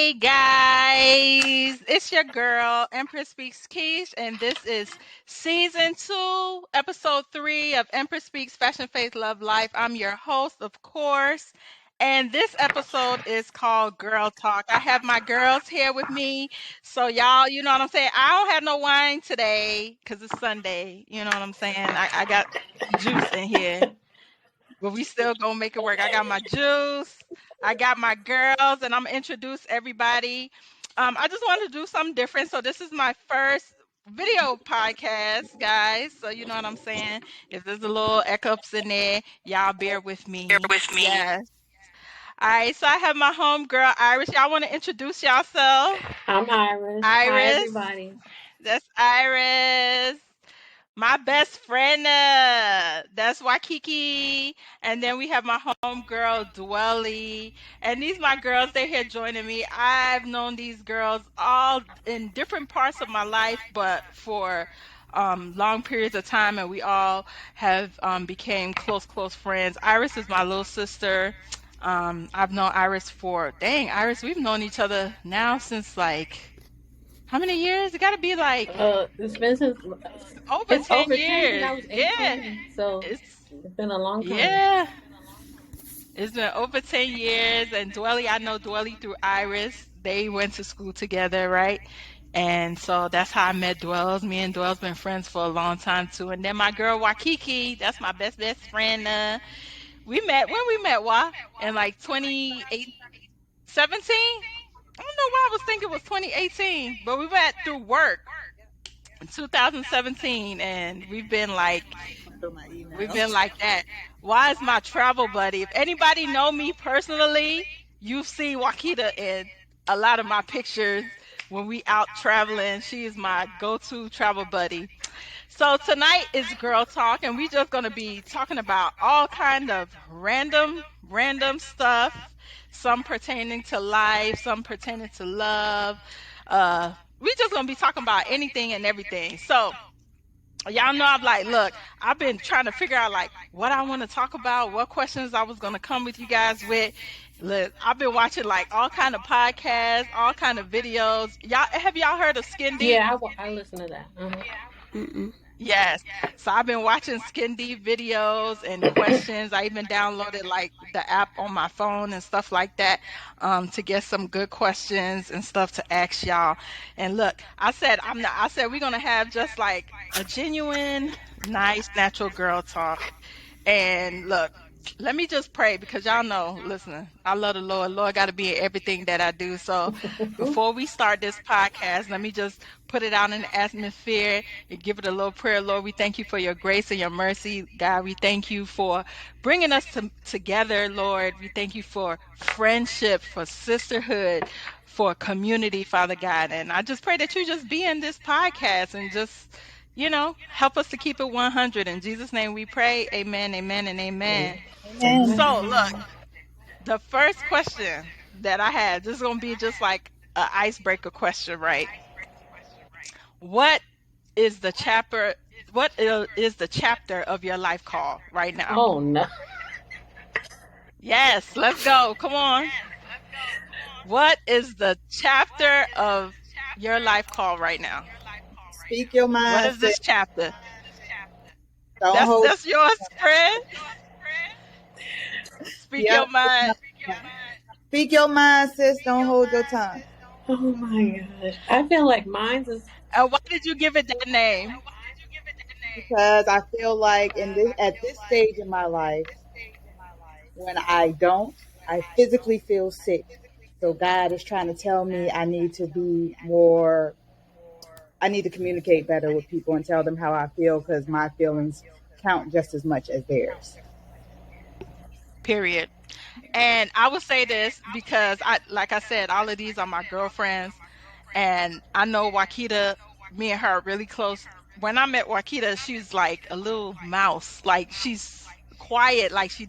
Hey guys, it's your girl Empress Speaks Keish, and this is season 2, episode 3 of Empress Speaks Fashion, Faith, Love, Life. I'm your host, of course, and this episode is called Girl Talk. I have my girls here with me, so y'all, you know what I'm saying. I don't have no wine today because it's Sunday. You know what I'm saying. I got juice in here. But we still gonna make it work. I got my juice, I got my girls, and I'm gonna introduce everybody. I just wanted to do something different. So this is my first video podcast, guys. So you know what I'm saying. If there's a little echoes in there, y'all bear with me. Yes. All right. So I have my home girl Iris. Y'all want to introduce yourself? I'm Iris. Hi, Iris. everybody. That's Iris. My best friend, that's Waikiki. And then we have my homegirl, Dwelly. And these my girls, they're here joining me. I've known these girls all in different parts of my life, but for long periods of time, and we all have became close friends. Iris is my little sister. I've known Iris for, dang, Iris, we've known each other now since like, how many years? It got to be like It's been since over it's 10 over 10 since years. I was Yeah. 18, so It's it's been a long time. yeah. It's been over 10 years. And Dwelly, I know Dwelly through Iris. They went to school together, right? And so that's how I met Dwells. Me and Dwells been friends for a long time too. And then my girl Waikiki, that's my best friend. We met when we met Wa in like 2017. I don't know why I was thinking it was 2018, but we met through work in 2017, and we've been like that. Why is my travel buddy? If anybody know me personally, you've seen Wakita in a lot of my pictures when we out traveling. She is my go-to travel buddy. So tonight is Girl Talk, and we just gonna be talking about all kind of random stuff. Some pertaining to life, some pertaining to love. We just gonna be talking about anything and everything. So y'all know I'm like, look, I've been trying to figure out like what I want to talk about, what questions I was gonna come with you guys with. Look, I've been watching like all kind of podcasts, all kind of videos. Y'all heard of Skin Deep? Yeah, I listen to that. Mm-mm. Yes. So I've been watching Skin Deep videos and questions. I even downloaded like the app on my phone and stuff like that to get some good questions and stuff to ask y'all. And look, I said we're gonna have just like a genuine, nice, natural girl talk. And look, let me just pray because y'all know, listen, I love the Lord. Lord got to be in everything that I do. So before we start this podcast, let me just put it out in the atmosphere and give it a little prayer. Lord, we thank you for your grace and your mercy. God, we thank you for bringing us together, Lord. We thank you for friendship, for sisterhood, for community, Father God. And I just pray that you just be in this podcast and just help us to keep it 100. In Jesus' name we pray. Amen, amen, and amen. Amen. So, look, the first question that I had, this is going to be just like an icebreaker question, right? What is the chapter? Is the chapter of your life called right now? Oh no. Yes, let's go. Come on. What is the chapter of your life called right now? Speak your What mind, is sis. this chapter? Don't That's hold. that's yours, friend. Speak Yep. your mind. Speak your mind, sis. Don't hold your tongue. Oh my gosh. I feel like mine's is. Why did you give it that name? Because I feel like at this stage in my life, when I physically feel sick. So God is trying to tell me I need to communicate better with people and tell them how I feel because my feelings count just as much as theirs. Period. And I would say this because like I said, all of these are my girlfriends, and I know Wakita. Me and her are really close. When I met Wakita, she's like a little mouse. Like she's quiet. Like she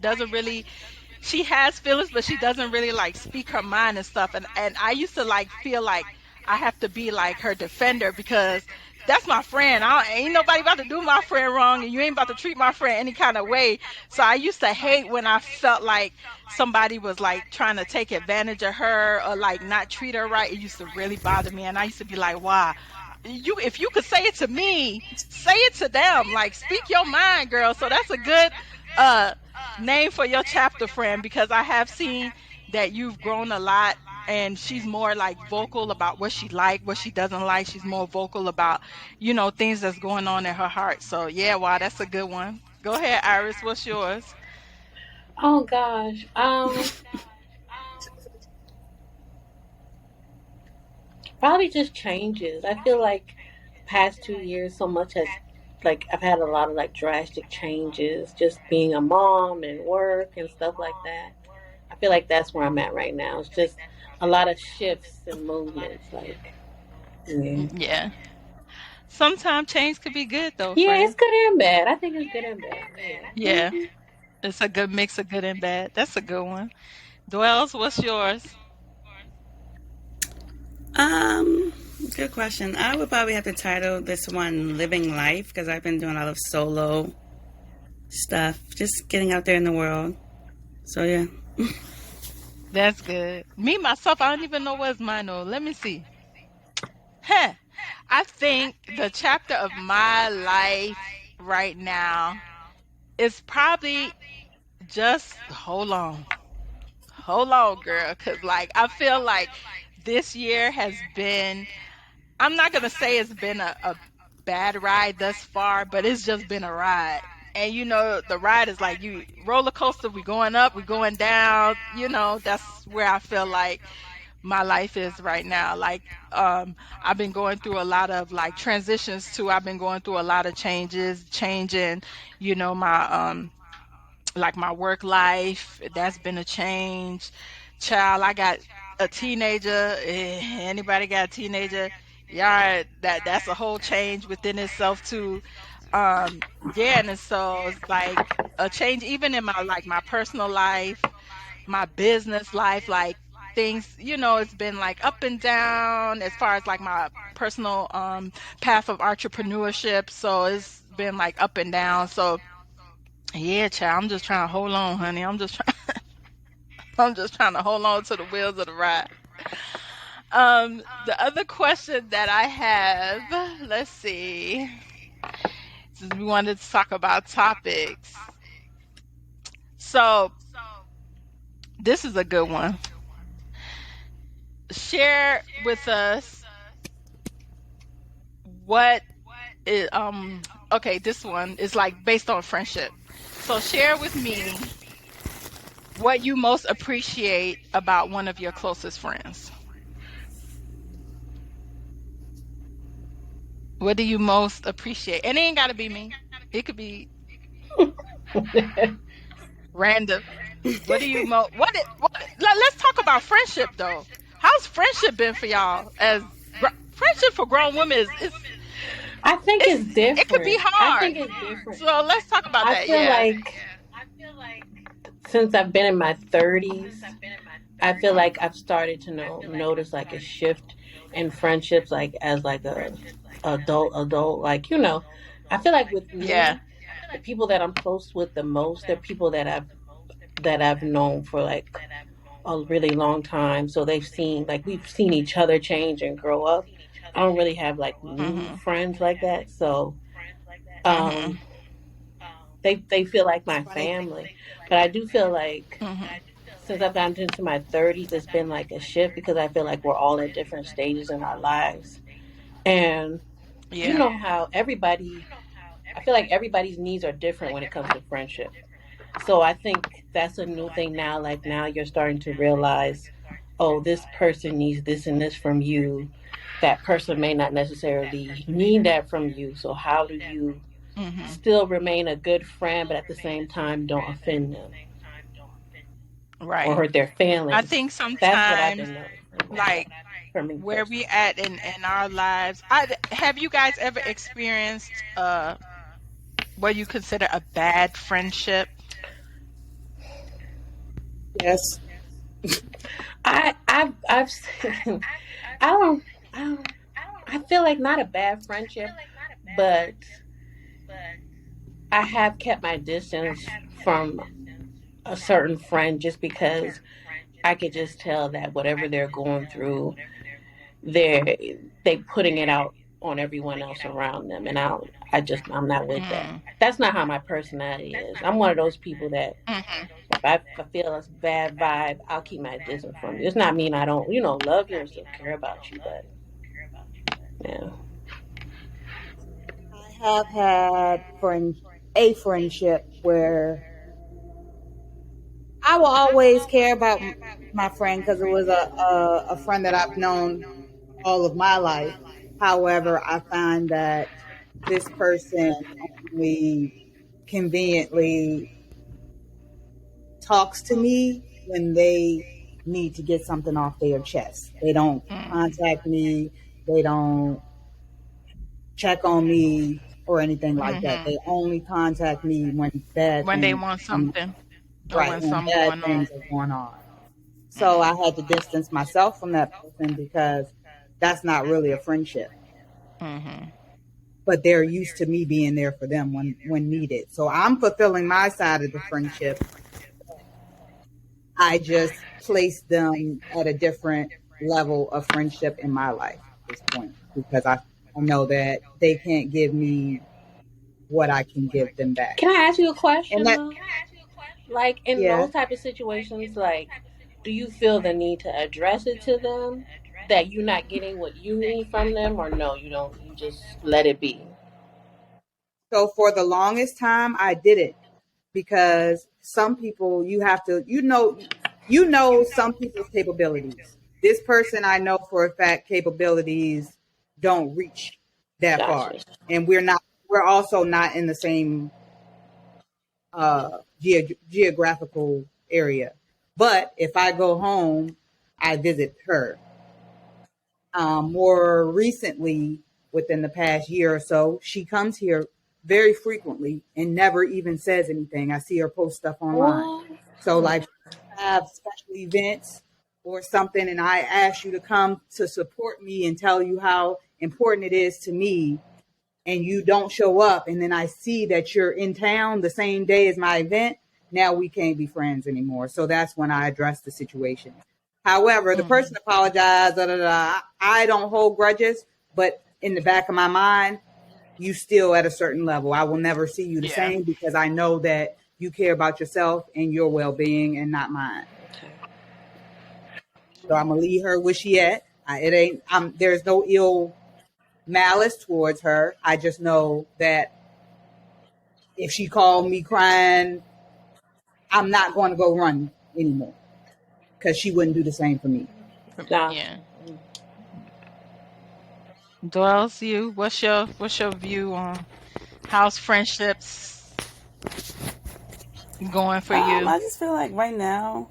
has feelings, but she doesn't really like speak her mind and stuff. And I used to like feel like I have to be like her defender because that's my friend. Ain't nobody about to do my friend wrong, and you ain't about to treat my friend any kind of way. So I used to hate when I felt like somebody was like trying to take advantage of her or like not treat her right. It used to really bother me, and I used to be like, "Wow, if you could say it to me, say it to them. Like, speak your mind, girl." So that's a good uh name for your chapter, friend, because I have seen that you've grown a lot, and she's more like vocal about what she like, what she doesn't like. She's more vocal about, things that's going on in her heart. So yeah, wow, that's a good one. Go ahead, Iris. What's yours? Oh gosh. Probably just changes. I feel like past 2 years so much has, like, I've had a lot of like drastic changes just being a mom and work and stuff like that. I feel like that's where I'm at right now. It's just a lot of shifts and movements, like, yeah. Yeah. Sometimes change could be good though, Yeah, it's friend. good and bad. I think it's good and bad. Yeah. Yeah. It's a good mix of good and bad. That's a good one. Dwells, what's yours? Um, Good question. I would probably have to title this one "Living Life" because I've been doing a lot of solo stuff, just getting out there in the world. So yeah. That's good. Me, myself, I don't even know what's mine. Oh, let me see. Huh. I think the chapter of my life right now is probably just hold on. Hold on, girl. Cause like I feel like this year has been, I'm not gonna say it's been a bad ride thus far, but it's just been a ride. And the ride is like you roller coaster, we going up, we going down, that's where I feel like my life is right now. Like I've been going through a lot of like transitions too. I've been going through a lot of changes, changing, my like my work life. That's been a change. Child, I got a teenager. Anybody got a teenager? Yeah, that's a whole change within itself too. Yeah, and so it's like a change even in my like my personal life, my business life, like things, it's been like up and down as far as like my personal path of entrepreneurship. So it's been like up and down. So yeah, child, I'm just trying to hold on, honey. I'm just trying I'm just trying to hold on to the wheels of the ride. The other question that I have, let's see, since we wanted to talk about topics. So this is a good one. Share with us what is okay, this one is like based on friendship. So share with me what you most appreciate about one of your closest friends. What do you most appreciate? And it ain't gotta be me. It could be random. What do you let's talk about friendship though. How's friendship been for y'all? Friendship for grown women I think it's it could be different. I hard. think it's different. So let's talk about I that. feel Yeah. like since I've been in my 30s, I feel like I've started to notice like a shift in friendships, like as like a adult, like, I feel like with Yeah. me, the people that I'm close with the most, they're people that I've known for like a really long time. So we've seen each other change and grow up. I don't really have like new Mhm. friends like that. So Mhm. um they feel like That's my funny. family. But I do feel like Mhm. since I've gotten into my 30s, it's been like a shift because I feel like we're all at different stages in our lives. And you Yeah. know how I feel like everybody's needs are different when it comes to friendship. So I think that's a new thing now. Like now you're starting to realize, oh, this person needs this and this from you. That person may not necessarily need that from you. So how do you Mhm. still remain a good friend, but at the same time don't offend them or Right. hurt their I feelings? think That's what I've sometimes been noticing like for me where we personally. at in our lives. Have you guys ever experienced what you consider a bad friendship? Yes. I've seen, I don't. I feel like not a bad friendship, but I have kept my distance from a certain friend just because I could just tell that whatever they're going through, they putting it out on everyone else around them, and I'm not with that. Mm, That's not how my personality is. I'm one of those people that mhm, if I feel a bad vibe, I'll keep my distance from you. It's not mean I don't, love you and still care about you, but yeah. I have had a friendship where I will always care about my friend because it was a friend that I've known all of my life. However, I find that this person only conveniently talks to me when they need to get something off their chest. They don't mm, contact me. They don't check on me or anything like that. mhm. They only contact me when bad When they things want come something or right when when something bad going on. things are going on. So I Mm, had to distance myself from that person because that's not really a friendship. mhm, But they're used to me being there for them when needed. So I'm fulfilling my side of the friendship. I just place them at a different level of friendship in my life at this point because I know that they can't give me what I can give them back. Can I ask you a And question that, though? Like in yeah. those type of situations, like, do you feel the need to address it to them that you're not getting what you need from them, or no, you don't? You just let it be. So for the longest time, I didn't because some people you know some people's capabilities. This person I know for a fact capabilities don't reach that far, Gotcha. and we're also not in the same geographical area. But if I go home, I visit her. More recently, within the past year or so, she comes here very frequently and never even says anything. I see her post stuff online. What? So, like, have special events or something, and I ask you to come to support me and tell you how important it is to me, and you don't show up, and then I see that you're in town the same day as my event, now we can't be friends anymore. So that's when I address the situation. However, the person mhm. apologized, da, da, da. I don't hold grudges, but in the back of my mind, you still at a certain level. I will never see you the Yeah. same because I know that you care about yourself and your well being and not mine. Okay. So I'm gonna leave her where she at. It ain't. There's no ill malice towards her. I just know that if she called me crying, I'm not going to go run anymore because she wouldn't do the same for me. Gotcha. Yeah. Dwells, you, what's your view on how's friendships going for you? I just feel like right now,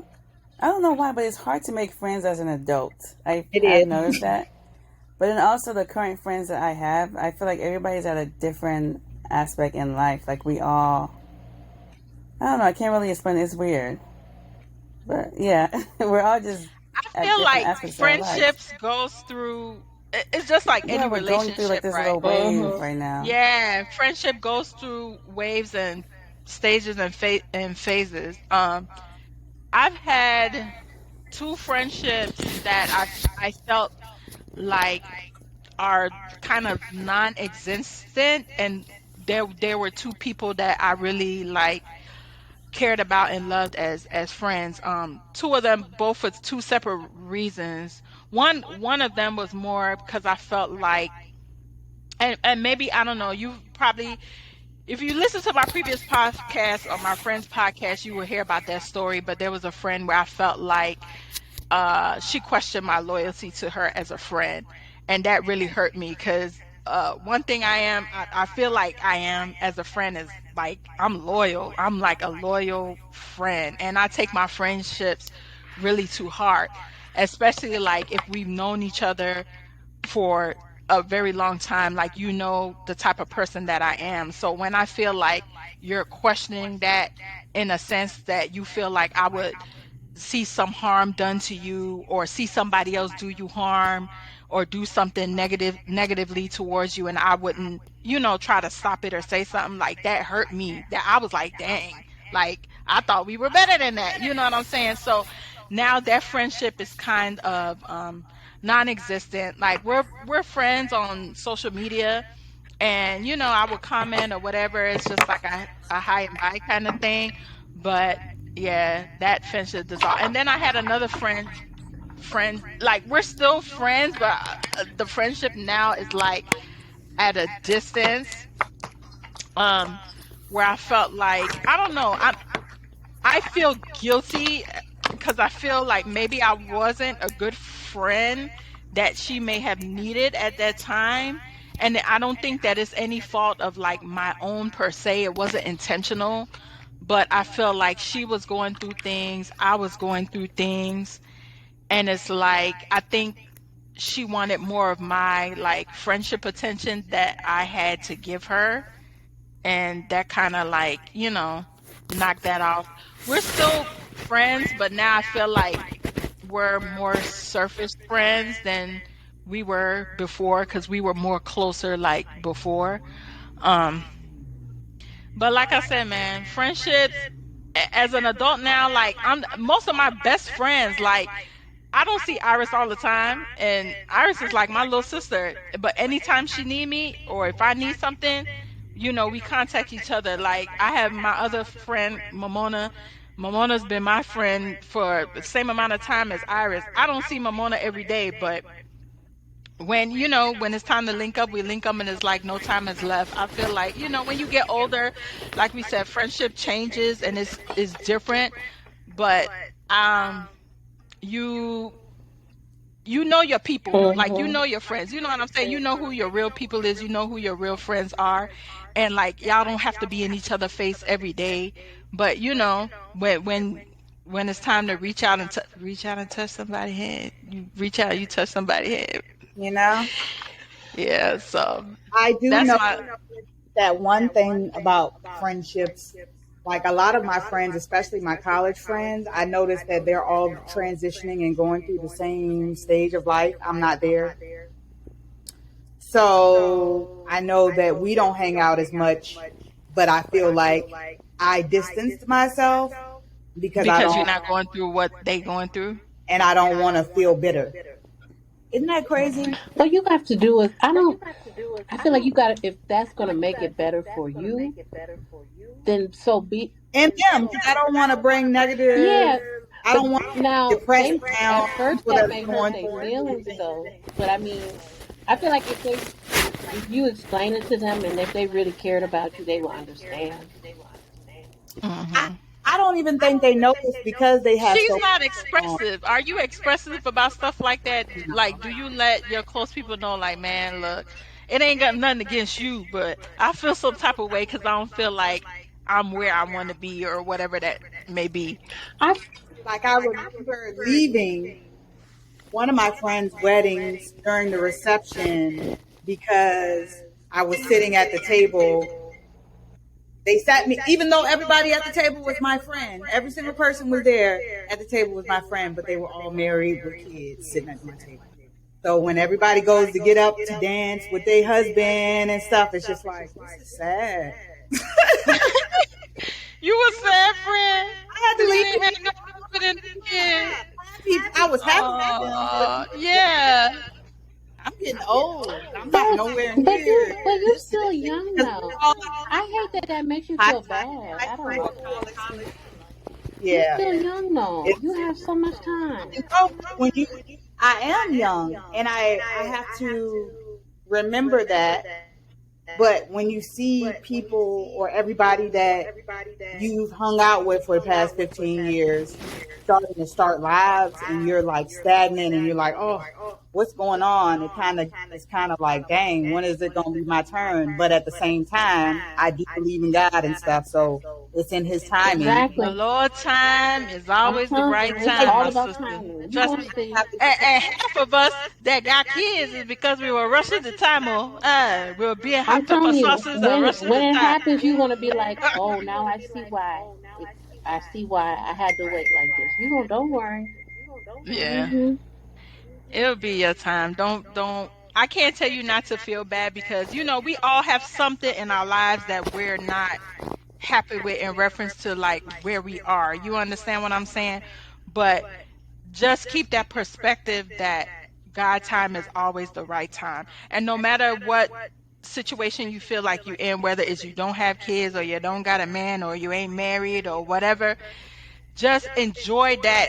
I don't know why, but it's hard to make friends as an adult. It I've is. noticed that. But then also the current friends that I have, I feel like everybody's at a different aspect in life. Like we all, I don't know, I can't really explain it. It's weird. But yeah, we're all just I at feel different like aspects of our life. friendships goes through it's just like Yeah, any we're going through like relationship, this right? little wave Mm-hmm. right now. Yeah, friendship goes through waves and stages and phases. I've had two friendships that I felt like are kind of non-existent, and there were two people that I really like cared about and loved as friends. Two of them both for two separate reasons. One of them was more because I felt like, and maybe I don't know, you probably, if you listen to my previous podcast or my friend's podcast, you will hear about that story. But there was a friend where I felt like she questioned my loyalty to her as a friend, and that really hurt me because one thing I feel like I am as a friend is like I'm loyal. I'm like a loyal friend, and I take my friendships really to heart, especially like if we've known each other for a very long time, like you know the type of person that I am. So when I feel like you're questioning that, in a sense that you feel like I would see some harm done to you or see somebody else do you harm or do something negatively towards you, and I wouldn't, try to stop it or say something, like that hurt me. That I was like, dang, like I thought we were better than that. You know what I'm saying? So now that friendship is kind of non-existent. Like we're friends on social media, and I would comment or whatever. It's just like a hi and bye kind of thing. But yeah, that friendship dissolved. And then I had another friend, like we're still friends, but the friendship now is like at a distance, um where I felt like, I don't know, I feel guilty because I feel like maybe I wasn't a good friend that she may have needed at that time. And I don't think that it's any fault of like my own per se. It wasn't intentional, but I feel like she was going through things, I was going through things, and it's like I think she wanted more of my like friendship attention that I had to give her, and that kind of like, knocked that off. We're still friends, but now I feel like we're more surface friends than we were before, because we were more closer like before. Um, but like I said, man, friendships as an adult now, like I'm most of my best friends, like I don't see Iris all the time, and Iris is like my little sister. But anytime she need me, or if I need something, we contact each other. Like I have my other friend, Mamona. Mamona's been my friend for the same amount of time as Iris. I don't see Mamona every day, but when it's time to link up, we link up, and it's like no time is left. I feel like, when you get older, like we said, friendship changes and it's different. But um you know your people, like your friends, you know what I'm saying, you know who your real people is, you know who your real friends are, and like y'all don't have to be in each other's face every day. But when it's time to reach out and touch somebody's hand, you reach out, you touch somebody's hand. You know, Yeah, so I do that's know my that one thing about friendships, like a lot of my friends, especially my college friends, I noticed that they're all transitioning and going through the same stage of life. I'm not there. So I know that we don't hang out as much, but I feel like I distanced myself because I because you're don't, not going through what they going through. and I don't want to feel bitter. Isn't that crazy? What you got to do is, I don't. I feel like you got to. If that's going to make it better for you, then so be. And them, 'cause I don't want to bring negative. Yeah, I but don't want to now depress they down at first people that that may are hurt going their through feelings anything. though. But I mean, I feel like if you explain it to them and if they really cared about you, they will understand. I, Hmm. I don't even think they notice because they have She's so not much going on. expressive. Are you expressive about stuff like that? Like, do you let your close people know, like, man, look, it ain't got nothing against you, but I feel some type of way because I don't feel like I'm where I want to be, or whatever that may be. I Like I remember leaving one of my friends' weddings during the reception because I was sitting at the table. They sat me, even though everybody at the table was my friend. Every single person was there at the table was my friend, but they were all married with kids sitting at my table. So when everybody goes to get up to dance with their husband and stuff, it's just like, this is sad. You a sad friend I had to because you leave ain't because had no husband and kids. I was happy for them, but Oh, yeah. I'm getting old. I'm not but nowhere but near you're this still age. young Because though. we're all I hate that that makes you high, feel bad. high I school, don't. college students. You're Yeah. still young though. You It's, have so much time. when you, I am young and I have to remember that. But when you see people or everybody that you've hung out with for the past 15 years starting to start lives and you're like stagnant and you're like, oh, what's going on? It's kind of like, dang, when is it going to be my turn? But at the same time, I do believe in God and stuff. So it's in his timing. The Exactly. Lord time is I'm always the telling right you, it's Like, time, all my about sister. timing. You Trust gonna me. see. have to And half of us that got kids is because we were rushing the time. We were being I'm hot pepper telling you, sauces and rushing when the it time. happens, you're gonna be like, oh, now I see why. I see why I had to wait like this. You gonna don't worry. Yeah. Hmm. It'll be your time. Don't I can't tell you not to feel bad because we all have something in our lives that we're not happy with in reference to like where we are. You understand what I'm saying? But just keep that perspective that God time is always the right time. And no matter what situation you feel like you're in, whether it's you don't have kids or you don't got a man or you ain't married or whatever, just enjoy that.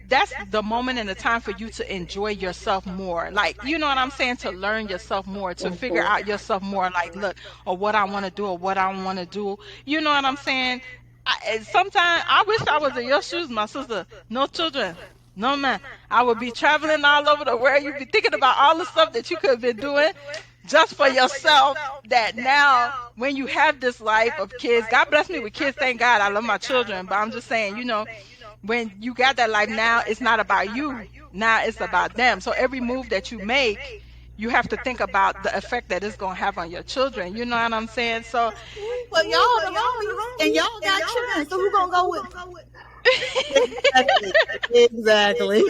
That's the moment and the time for you to enjoy yourself more, like, you know what I'm saying, to learn yourself more, to figure Mhm. out yourself more, like, look, or what I want to do or what I want to do, you know what I'm saying. Sometimes I wish I was in your shoes, my sister. No children, no man. I would be traveling all over the world. You'd be thinking about all the stuff that you could have been doing just for yourself, that now when you have this life of kids, God bless me with kids, thank God, I love my children, but I'm just saying, when you got that life now, it's not about you, now it's about them. So every move that you make, you have to think about the effect that it's going to have on your children, you know what I'm saying? So But y'all the homies, and y'all got children, so who gonna go with me? Exactly. Exactly.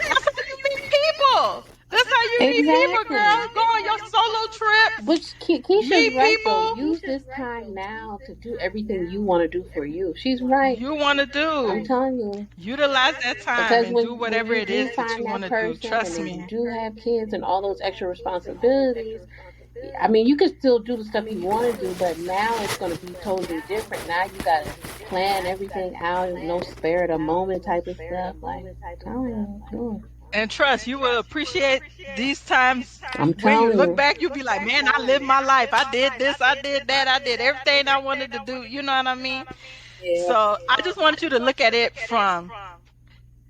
that's how you meet people. That's how you meet people, girl. Exactly. Go on your solo trips, Which Keisha's meet right though. people Use this time now to do everything you want to do for you. She's right. you want to I'm do. telling you. Utilize that time Because and do when whatever you it is do that you find want that to do. person and Trust then you me. do have kids and all those extra responsibilities, I mean, you can still do the stuff you want to do, but now it's going to be totally different. Now you got to plan everything out, no spare at a moment type of stuff. Like, telling you, And trust, you will appreciate these times. I'm When you telling look you. back, you'll be like, man, I lived my life. I did this, I did that, I did everything I wanted to do. You know what I mean? Yeah. So I just wanted you to look at it from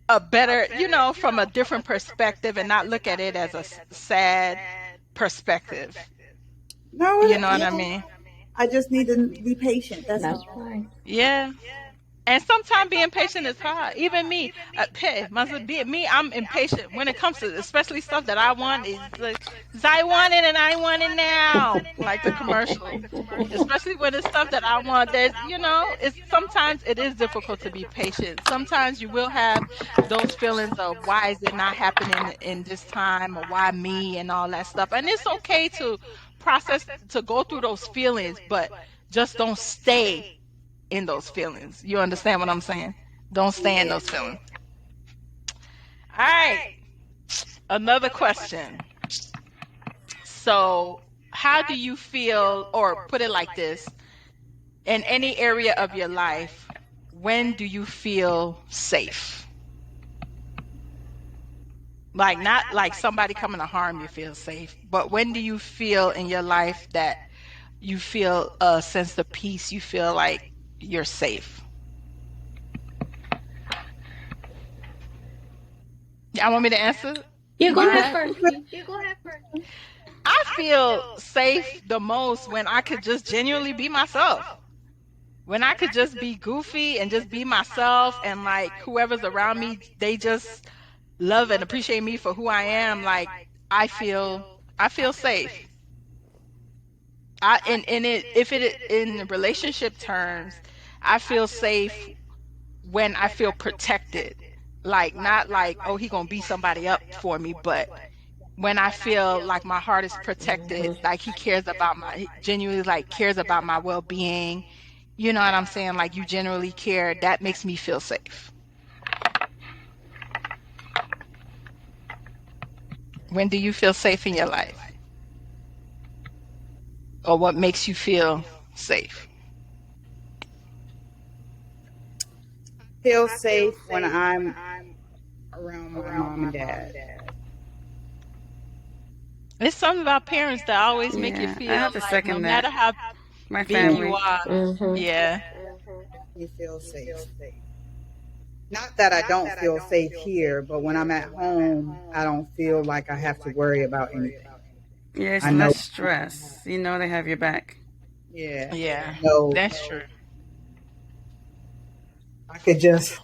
a better, from a different perspective and not look at it as a sad perspective. No, You know what yeah. I mean? I just need to be patient. That's That's all. right. Yeah. And sometimes being patient is hard. Even me, hey, must be me. I'm impatient when it comes to especially stuff that I want. Is like, I want it and I want it now, like the commercial. Especially when it's stuff that I want. It's sometimes it is difficult to be patient. Sometimes you will have those feelings of why is it not happening in this time or why me and all that stuff. And it's okay to process, to go through those feelings, but just don't stay in those feelings. You understand what I'm saying? Don't stay in Yeah. those feelings. All right. Another question. So, how do you feel, or put it like this, in any area of your life, when do you feel safe? Like, not like somebody coming to harm you feel safe, but when do you feel in your life that you feel a sense of peace? You feel like you're safe? Y'all want me to answer? You You go go ahead ahead. first, Key. I feel safe the most when I could just genuinely be myself. When I could just be goofy and just be myself, and like whoever's around me, they just love and appreciate me for who I am. Like, I feel I feel safe. And it if it in relationship terms, I feel safe when I feel protected. Like, not like, oh, he gonna beat somebody up for me, but when I feel like my heart is protected, Hmm. like he cares about he genuinely like cares about my well-being. You know what I'm saying? Like, you generally care, that makes me feel safe. When do you feel safe in your life? Or what makes you feel safe? Feel safe when I'm around my mom and dad. It's something about parents that always make you Yeah, I feel have to like no second that. matter how My big Yeah. you family. are. Hmm. Yeah. You feel safe. Not that I don't feel safe here, but when I'm at home, I don't feel like I have to worry about anything. Yeah, it's I know. less stress. You know they have your back. Yeah. Yeah. No, That's true. I could just,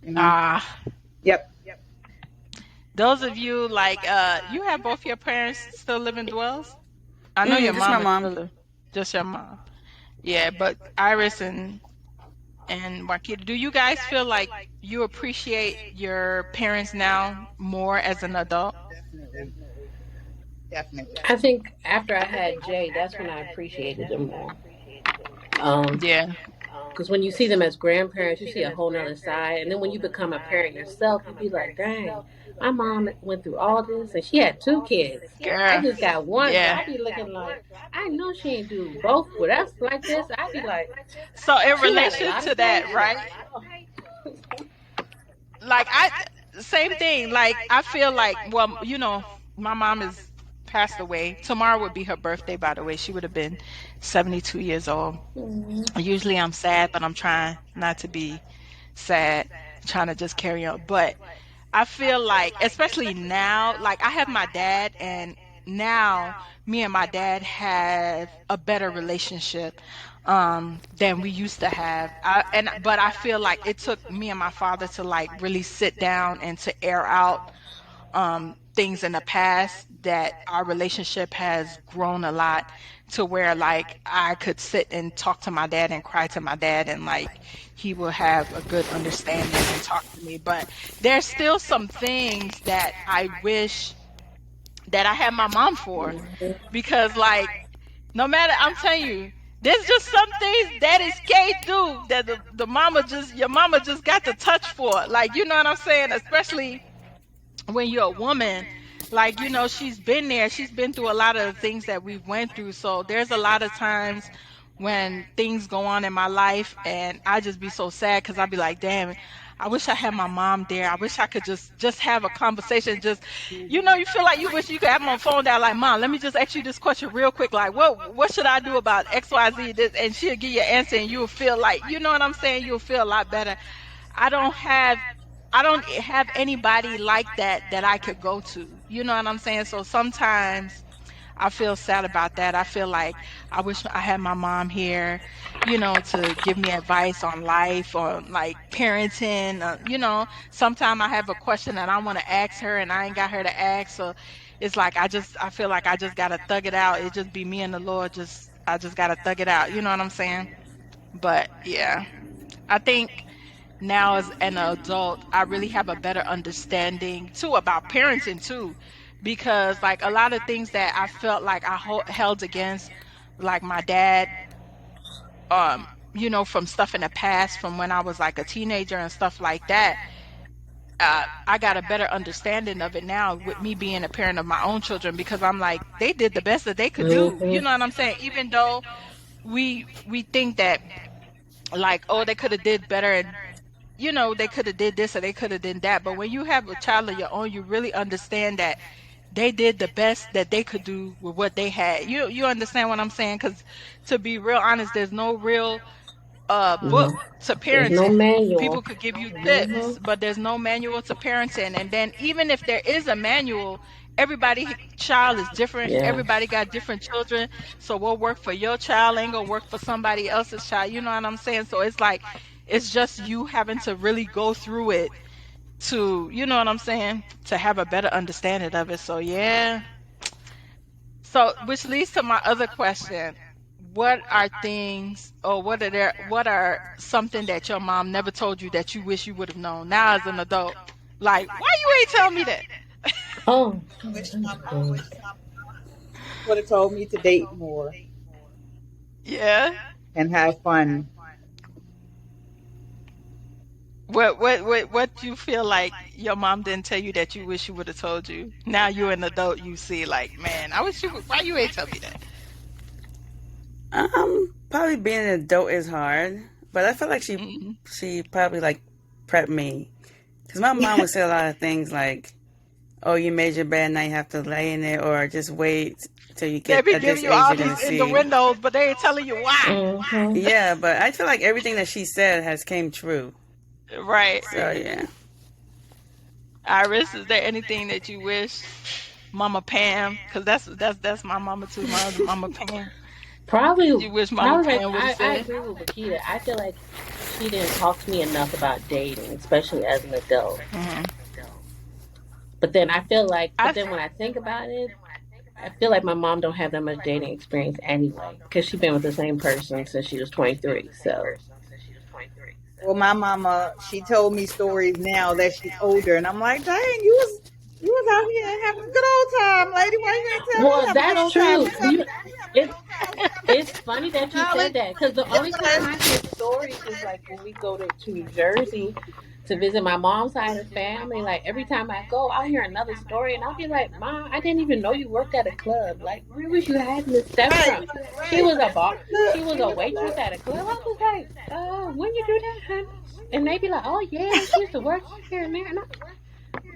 you know. Ah, Yep. those of you like you have both your parents still living dwells? I know your Just my mom is mom. still just your mom. Yeah, but Iris and And Marquita, do you guys feel like you appreciate your parents now more as an adult? Definitely, definitely. I think after I had Jay, that's when I appreciated them more. Um, Yeah. because when you see them as grandparents, you see a whole nother side, and then when you become a parent yourself, you be like, "Dang, my mom went through all this, and she had two kids. I Girl. just got one." So Yeah. I be looking like, I know she ain't do both with us like this. I be like, So in she had a relation lot of to that, patience. right? Like same thing. Like I feel like, well, my mom is passed away. Tomorrow would be her birthday, by the way. She would have been 72 years old. Mhm. Usually I'm sad, but I'm trying not to be sad, trying to just carry on. But I feel like, especially now, like I have my dad, and now me and my dad have a better relationship than we used to have. But I feel like it took me and my father to like really sit down and to air out things in the past, that our relationship has grown a lot to where like I could sit and talk to my dad and cry to my dad, and like he will have a good understanding and talk to me. But there's still some things that I wish that I had my mom for, because like no matter, I'm telling you, there's just some things that is can't do that the mama just your mama just got the touch for. Like, you know what I'm saying? Especially when you're a woman, like, she's been there, she's been through a lot of the things that we've went through. So there's a lot of times when things go on in my life and I just be so sad, because I'll be like, damn, I wish I had my mom there. I wish I could just have a conversation. Just, you feel like you wish you could have my phone down, like, mom, let me just ask you this question real quick, like, what should I do about XYZ, this, and she'll give you an answer, and you'll feel like, you know what I'm saying, you'll feel a lot better. I don't have I don't have anybody like that I could go to. You know what I'm saying? So sometimes I feel sad about that. I feel like I wish I had my mom here, to give me advice on life or like parenting. Sometimes I have a question that I want to ask her and I ain't got her to ask. So it's like I feel like I just gotta thug it out. It just be me and the Lord. I just gotta thug it out. You know what I'm saying? But yeah, I think now as an adult, I really have a better understanding too about parenting too, because like a lot of things that I felt like I held against, like my dad, from stuff in the past, from when I was like a teenager and stuff like that. I got a better understanding of it now with me being a parent of my own children, because I'm like, they did the best that they could do. You know what I'm saying? Even though we think that like, oh, they could have did better, and they could have did this or they could have did that. But when you have a child of your own, you really understand that they did the best that they could do with what they had. You understand what I'm saying? Because to be real honest, there's no real book No, to there's no parenting. manual. People could give you Hmm. tips, but there's no manual to parenting. And then even if there is a manual, everybody child is different. Yeah. Everybody got different children. So what work for your child ain't gonna work for somebody else's child. You know what I'm saying? So it's like it's just you having to really go through it to, you know what I'm saying, to have a better understanding of it. So yeah. So, which leads to my other question. What are things, or what are something that your mom never told you that you wish you would have known now as an adult? Like, why you ain't tell me that? Oh, Wish my mom would have told me to date more Yeah. and have fun. What you feel like your mom didn't tell you that you wish you would have told you? Now you're an adult, you see like, man, I wish why you ain't tell me that? Probably being an adult is hard, but I feel like she Hmm. she probably like prepped me because my mom would say a lot of things like, "Oh, you made your bed, now you have to lay in it," or "Just wait till you They get be at giving this you age, all you're these gonna in the see." windows, but they ain't telling you why. hmm. Yeah, but I feel like everything that she said has came true. Right. So yeah. Iris, is there anything that you wish Mama Pam, because that's my mama too, my other Mama Pam. Probably, You wish Mama probably like Pam would have I said? agree with Wakita. I feel like she didn't talk to me enough about dating, especially as an adult. Hmm. But then I feel like, but I then when I think about it, I feel like my mom don't have that much dating experience anyway, because she's been with the same person since she was 23. So Well, my mama, she told me stories now that she's older, and I'm like, dang, you was out here having a good old time, lady. Why you ain't tell me you Well, have a good that's old time? true. You tell me It, it's funny that you Holly. said that because the only Yes, time I hear stories is like when we go to New Jersey to visit my mom's side of the family. Like every time I go, I'll hear another story and I'll be like, "Mom, I didn't even know you worked at a club. Like, where was you having this stuff right, from?" She right. was a bar. Look, She was a waitress at a club. I was like, when you do that, honey?" And they be like, "Oh yeah, she used to work here and there."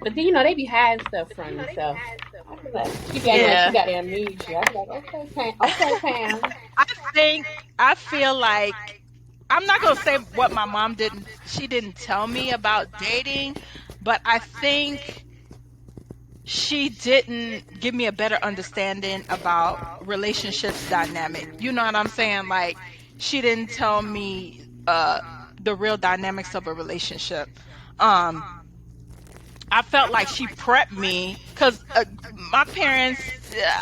But then they be hiding stuff from you, so I be like, she be acting like she Yeah. got amnesia. I be like, okay, Pam, okay, Pam. I think I feel like I'm not gonna say what my mom didn't she didn't tell me about dating, but I think she didn't give me a better understanding about relationships dynamic. You know what I'm saying? Like she didn't tell me the real dynamics of a relationship. Um I felt like she prepped me because my parents,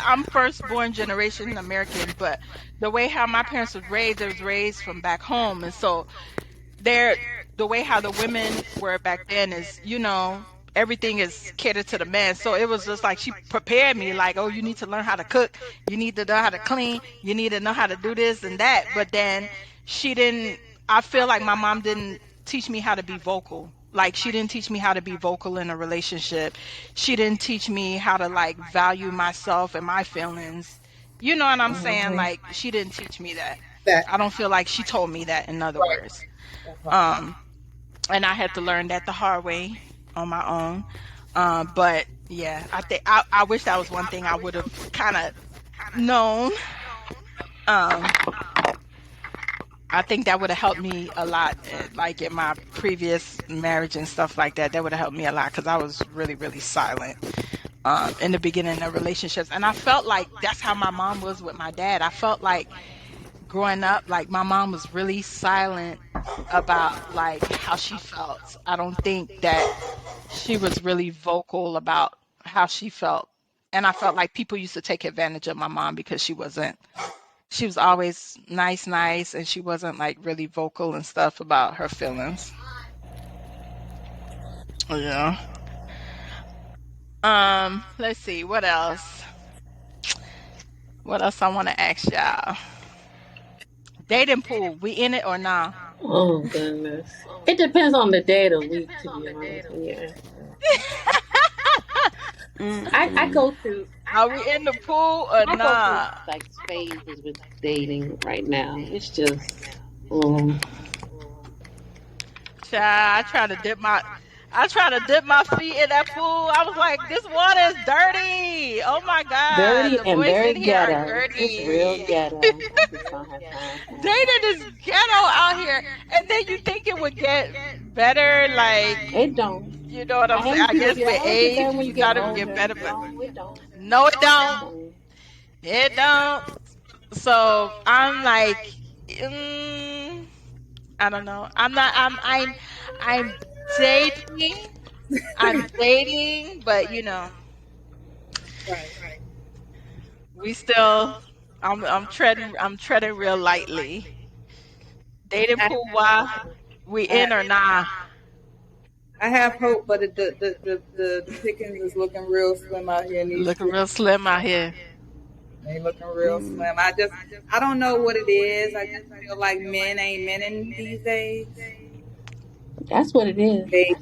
I'm firstborn generation American, but the way how my parents was raised, they was raised from back home. And so they're the way how the women were back then is, everything is catered to the man. So it was just like she prepared me, like, oh, you need to learn how to cook, you need to know how to clean, you need to know how to do this and that. But then she didn't. I feel like my mom didn't teach me how to be vocal. Like she didn't teach me how to be vocal in a relationship. She didn't teach me how to like value myself and my feelings. You know what I'm saying? Hmm. Like she didn't teach me that. that I don't feel like she told me that, in other right. words. That part. Um, and I had to learn that the hard way on my own. But yeah, I wish that was one thing I would have kind of known. Um, I think that would have helped me a lot, like in my previous marriage and stuff like that. That would have helped me a lot because I was really, really silent in the beginning of relationships, and I felt like that's how my mom was with my dad. I felt like growing up, like my mom was really silent about like how she felt. I don't think that she was really vocal about how she felt. And I felt like people used to take advantage of my mom because she was always nice, nice, and she wasn't like really vocal and stuff about her feelings. Yeah. Let's see, what else? What else I want to ask y'all? Dating pool, we in it or nah? Oh goodness, it depends on the day of the week. To be honest, when you ask that, I Mm-mm. go through Are we in the pool or I go through nah? like phases with dating right now. It's just, um, Child, I try to dip my feet in that pool. I was like, this water is dirty. Oh my God. dirty The and boys very in here are ghetto. It's real dirty. ghetto. I just don't have time for it. Dating is ghetto out here. And then you think it would get better, like, It don't. you know what I I'm saying? hate I people guess be like, with "Oh, it get age, better when you you get thought it would get older." better, but No, it don't. no, it It don't. don't. It don't. So I'm like, mm, I don't know. I'm dating. I'm dating, but Right. we still I'm treading real lightly. Dating I, pool why we I, in or nah? I have hope, but the pickings is looking real slim out here in these Looking streets. real slim out here. They looking real Mm. slim. I don't know what it is. I just feel like men ain't men in these days. That's what it is. They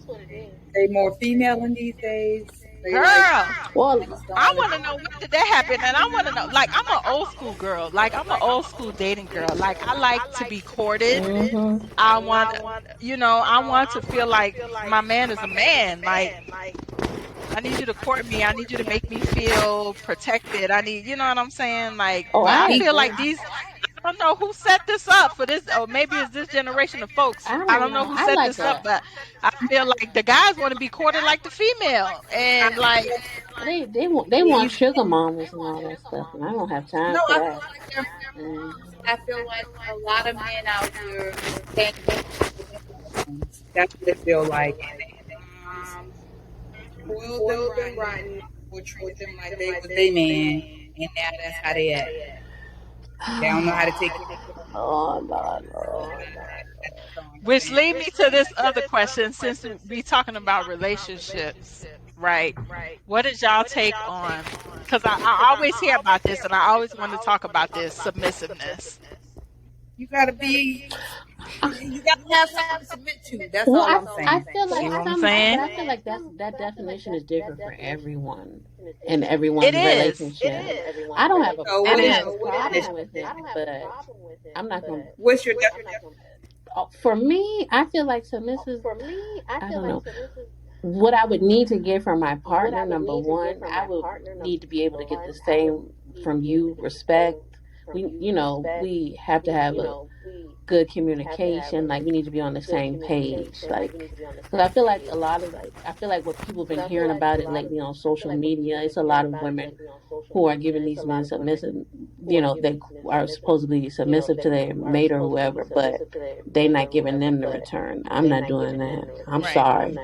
they more female in these days. They like Girl, Well, just don't I want want to know when did that happen, and I want to know. Like, I'm an old school girl. Like, I'm an old school dating girl. Like, I like to be courted. hmm I want, I want to feel like my man is a man. Like, I need you to court me. I need you to make me feel protected. I need, you know what I'm saying? Like, oh, but I I me. feel agree. like I don't know who set this up for this, or maybe it's this generation of folks. I I don't don't know know. who I set like this up, a. but I feel like the guys want to be courted like the female. And like, They want sugar mamas and all that stuff, and I don't have time No, for I that. feel like they're. Mm. I feel like a lot of men out here can't get moms. That's what it feel like, and their moms spoiled them rotten or treated them like they was their man, and now that's how they act. They don't know how to take care of Oh, Lord, themselves. Lord. That's all I'm Which saying. lead me to this other question, since we talking about relationships, right? What is y'all take on? Because I always hear about this, and I always want to talk about this submissiveness. You gotta be. You gotta have something to submit to. That's Well, all I'm I saying. feel See like what I'm but saying? I feel like that definition is different for everyone in It everyone's is. relationship. I don't have a So It I what don't is have a is. your problem definition? with it, but I'm not gonna. What's your For me, I feel like submissive. I don't know what I would need to get from my partner. Number one, I would need to be able to get the same from you, respect. We have to have a good communication. Like we need to be on the same page. Like, because I feel like what people have been hearing about it lately on social media, it's a lot of women who are giving these men submissive. They are supposedly submissive to their mate or whoever, but they not giving them the return. I'm not doing that. I'm Right. sorry.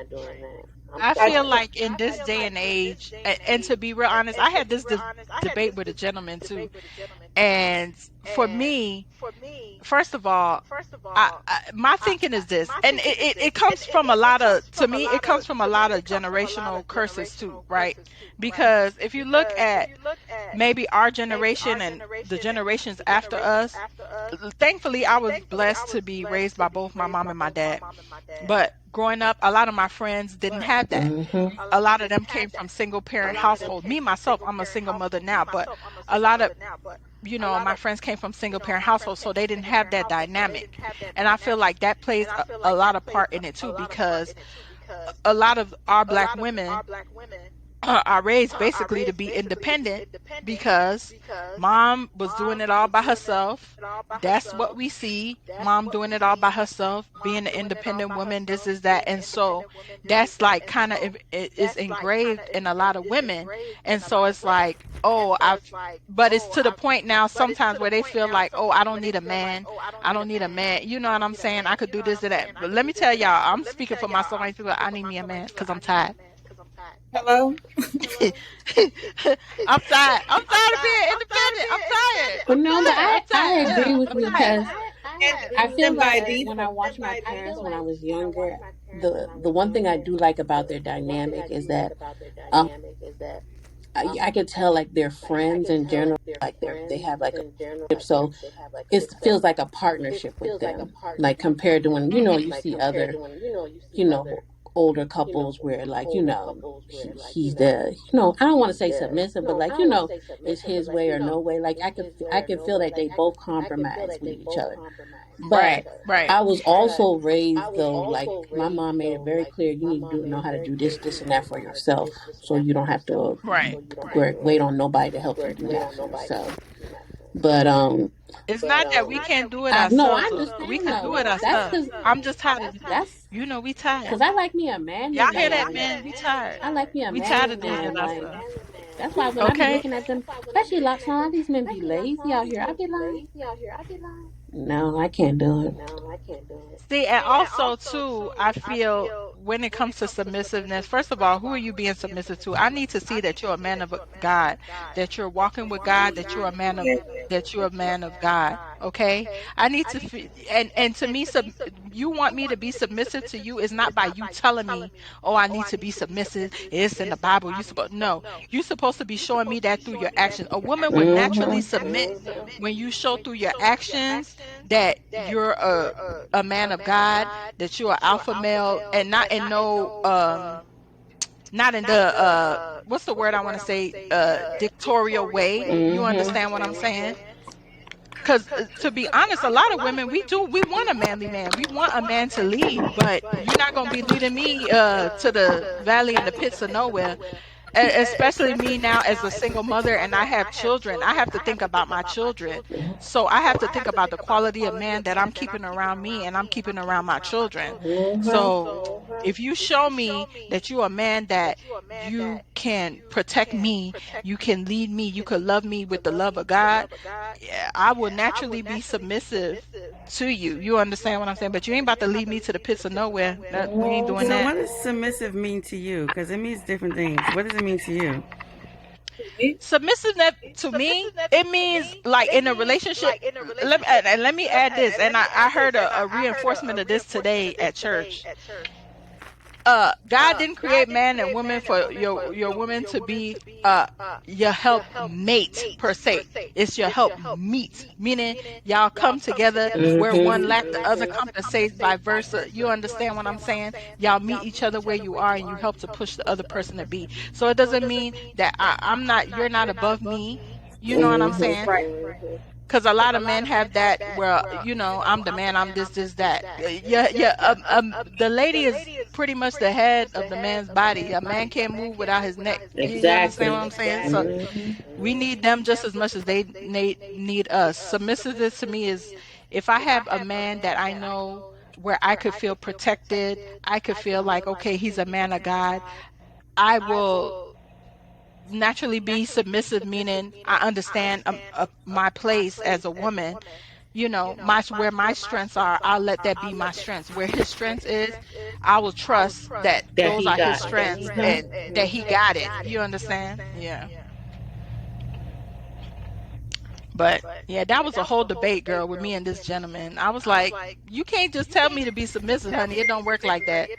I feel like in this day and age, and to be real honest, I had this debate with a gentleman too. And for me, first of all, my thinking is this, and it comes from a lot of, to me, it comes from a lot of generational curses too, right? Because if you look at maybe our generation and the generations after us, thankfully I was blessed to be raised by both my mom and my dad. But growing up, a lot of my friends didn't have that. Hmm. A lot of them came from single parent household. Me myself, I'm a single mother now, but a lot of, my friends came from single parent households, so they didn't have that dynamic. And I feel like that plays a lot of part in it too, because a lot of our black women are raised basically to be independent, because mom was doing it all by herself. That's what we see. Mom doing it all by herself, being an independent woman, this is that. And so that's like kind of is engraved in a lot of women. And so it's like, oh, but it's to the point now sometimes where they feel like, oh, I don't need a man. I don't need a man. You know what I'm saying? I could do this and that. But let me tell y'all, I'm speaking for myself. I need me a man because I'm tired. hello? I'm tired. I'm tired of being independent. I'm tired. But no, but I'm I tired. agree with I'm you tired. because I feel And by like when I default, watched my parents when I was younger, the one thing I do like about their dynamic is that um I could tell like their friends in general, like they have like a relationship, so it feels like a partnership with them, like compared to when you see other you know older couples where like he's the I don't want to say submissive, but like it's his way or no way. Like I could feel that they both compromise with each other. But Right. Right. I was also raised though, like my mom made it very clear you need to know how to do this and that for yourself, so you don't have to Right. wait on nobody to help you do that for yourself. But It's not that we can't do it I no, I ourselves. We understand could do though. it That's ourselves. because I'm just tired of, that's we tired. because I like me a manly Y'all hear that, man. man? We tired. I like me a We tired manly of doing it man. Like ourselves. that's why when I be Okay? looking at them, especially some of these men be lazy out here. I be like, no, I can't do it. See, and also too, I feel when it comes to submissiveness, first of all, who are you being submissive to? I need to see that you're a man of God, that you're walking with God, that you're a man of God. Okay, I need to, and to me, you want me to be submissive to you is not by you telling me, oh, I need to be submissive. It's in the Bible. No, you're supposed to be showing me that through your actions. A woman would naturally Mm-hmm. submit when you show through your actions that you're a man of God, that you're an alpha male, and not in no not in the what's the word I want to say, dictatorial way. You Mm-hmm. understand what I'm saying? Because to be honest, a lot of women, we want a manly man. We want a man to lead, but you're not gonna be leading me to the valley and the pits of nowhere. Especially me now as a single mother, and I have children. I have to think about my children. So I have to think about the quality of man that I'm keeping around me and I'm keeping around my children. Mm-hmm. So if you show me that you're a man that you can protect me, you can lead me, you can love me with the love of God, yeah, I will naturally be submissive to you. You understand what I'm saying? But you ain't about to lead me to the pits of nowhere. We ain't doing Mm-hmm. So, that. what does submissive mean to you? Because it means different things. What does it mean to you? Me? Submissiveness to me, it means like in a relationship. Let me add this, and I heard a reinforcement of this today at church. God didn't create man and woman for your woman to be uh your help mate per se. It's your help meet, meaning y'all come together where one Mm-hmm. lack the other compensates by versa. You understand what I'm saying? Y'all meet each other where you are and you help to push the other person to be. So it doesn't mean that I'm not, you're not above me. You know what I'm Mm-hmm. saying? Right. Because a lot of men have that where, I'm the man, I'm this that. Yeah, yeah. The lady is pretty much the head of the man's body. A man can't move without his neck. You understand what Exactly. I'm saying? So Mm-hmm. we need them just as much as they need us. Submissiveness to me is, if I have a man that I know where I could feel protected, I could feel like, okay, he's a man of God, I will naturally be submissive, meaning I understand my place as a woman. My where my strengths are, I'll let that be my strengths. Where his strengths is, I will trust that That those he are his got it. strengths and that he got it. You understand? Yeah. But yeah, that was a whole debate, girl, with me and this gentleman. I was like, you can't just tell me to be submissive, honey. It don't work like that.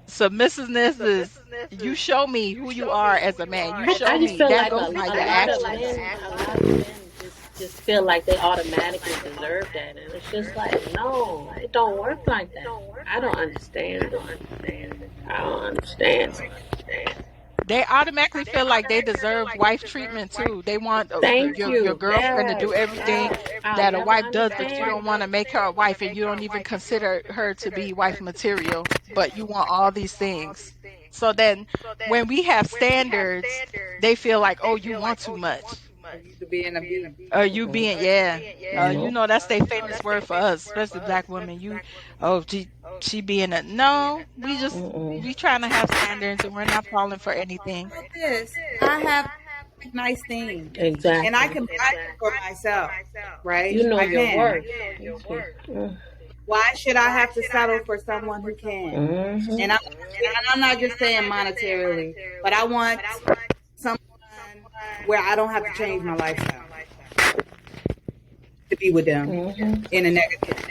Submissiveness is, you show me who you are as a man. You show I just me. feel That like goes by a your lot of actions. men, just feel like they automatically deserve that, and it's just like, no, it don't work like that. I don't understand it. I don't understand it. They automatically feel like they deserve wife treatment too. They want Thank your you. girlfriend to Yes, do everything yes. I'll that a never wife does, but you understand don't it. want to make her a wife and you don't even consider her to be wife material, but you want all these things. So then when we have standards, they feel like, oh, you want too much. Or you could be in a B. Or you being, yeah. Nope. That's their famous word for us, especially black women. Oh, she being a, no, Mm-mm. we trying to have standards and we're not falling for anything. About this, I have nice things, and I Exactly. can buy it for myself, right? You know I your can. worth. Mm-hmm. Why should I have to settle for someone who can? And I'm not just saying monetarily, but I want someone where I don't have to change my lifestyle to be with them Mm-hmm. in a negative.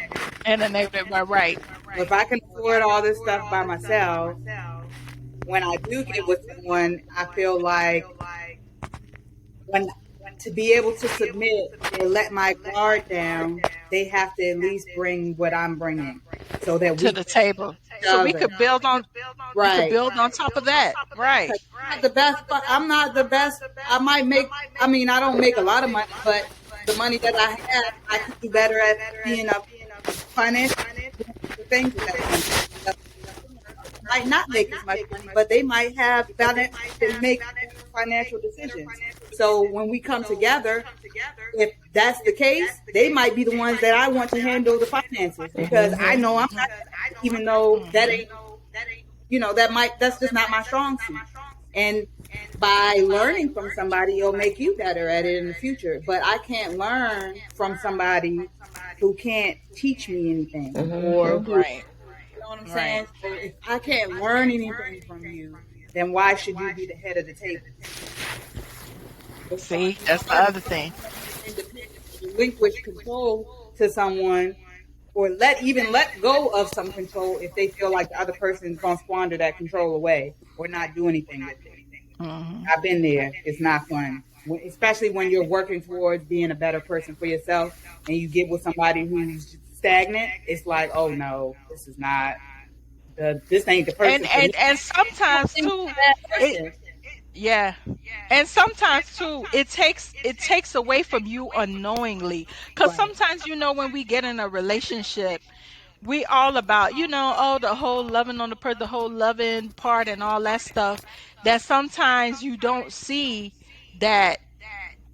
And then they were right. If I can afford all this stuff by myself, when I do get with someone, I feel like when to be able to submit or let my guard down, they have to at least bring what I'm bringing so that To we the can table. each So other. we could Right. build on top of that. Right. 'Cause I'm not the best, but I'm not the best. I might make, I mean, I don't make a lot of money, but the money that I have, I could do better at being a financial things with that money. Might not make as much money, but they might have better, they make better financial decisions. So when we come together, if that's the case, they might be the ones that I want to handle the finances because I Mm-hmm. know I'm not, even though that Hmm. ain't, that's just not my strong suit. And by learning from somebody, it'll make you better at it in the future. But I can't learn from somebody who can't teach me anything or Mm-hmm. who, Right. you know what I'm Right. saying? So if I can't learn anything from you, then why should you be the head of the table? If See, you that's the want other thing. to independently relinquish control to someone or let go of some control if they feel like the other person is going to squander that control away or not do anything with it. Hmm. I've been there. It's not fun, especially when you're working towards being a better person for yourself and you get with somebody who's stagnant. It's like, oh no, this is not this ain't the And person for me. I don't sometimes think too, I'm that it person. yeah. And sometimes too, it takes away from you unknowingly. Cause Right. sometimes when we get in a relationship, we all about, oh, the whole loving on the person, the whole loving part and all that stuff, that sometimes you don't see that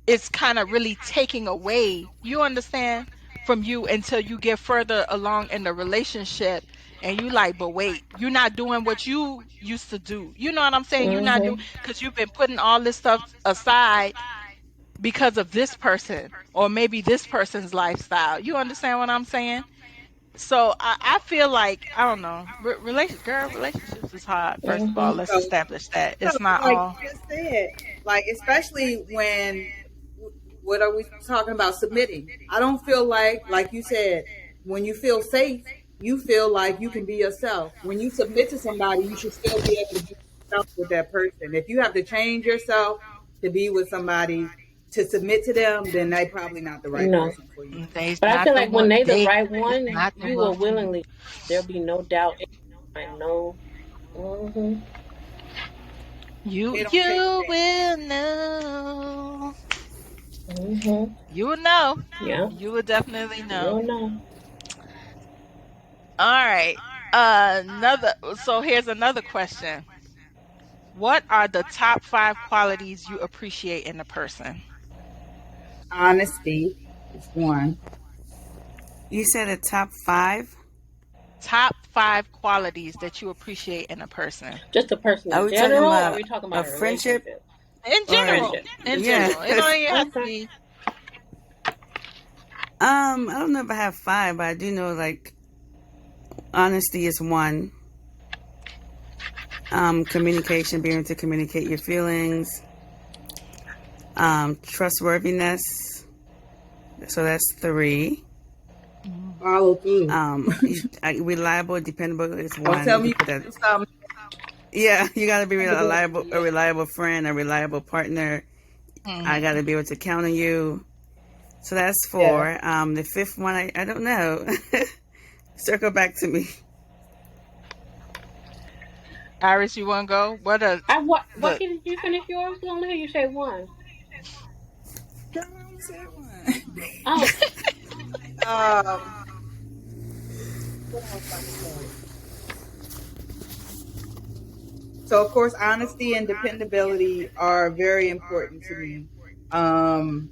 it's kind of really taking away, you understand, from you until you get further along in the relationship and you like, but wait, you're not doing what you used to do. You know what I'm saying? You're not doing, Mm-hmm. because you've been putting all this stuff aside because of this person or maybe this person's lifestyle. You understand what I'm saying? So I feel like, I don't know, relationships relationships is hard. First of all, Mhm. let's So, establish that no, it's not like all. you just said, like especially when what are we talking about submitting? I don't feel like you said, when you feel safe, you feel like you can be yourself. When you submit to somebody, you should still be able to be yourself with that person. If you have to change yourself to be with somebody to submit to them, then they probably not the right No, person for you. They's but I not feel the like when one. they the They right is one, not the you one will for you. willingly. There'll be no doubt. I know. Mhm. You They don't take a you chance. will know. Mhm. You will know. Yeah. You will definitely know. You'll know. All right. Another. So here's another question. What are the top five qualities you appreciate in a person? Honesty is one. You said a top five? Top five qualities that you appreciate in a person. Just a person Are in we talking general, or are about we talking a about a friendship relationship? In or general. Friendship. In yeah? general. It don't even have to Okay. be. I don't know if I have five, but I do know like honesty is one. Communication, being able to communicate your feelings. Trustworthiness. So that's three. Mm. Follow through. Reliable, dependable is Don't one. tell You me can you put that. do something. Yeah, you got to be a Yeah. reliable friend, a reliable partner. I got Hmm. to be able to count on you. So that's Yeah. four. The fifth one, I don't know. Circle back to me. Iris, you want to go? What are I what the did you finish yours? I only hear you say one. Girl, I only said one. Oh, um, what I was about to say. So, of course, honesty and dependability are very important to me. Um,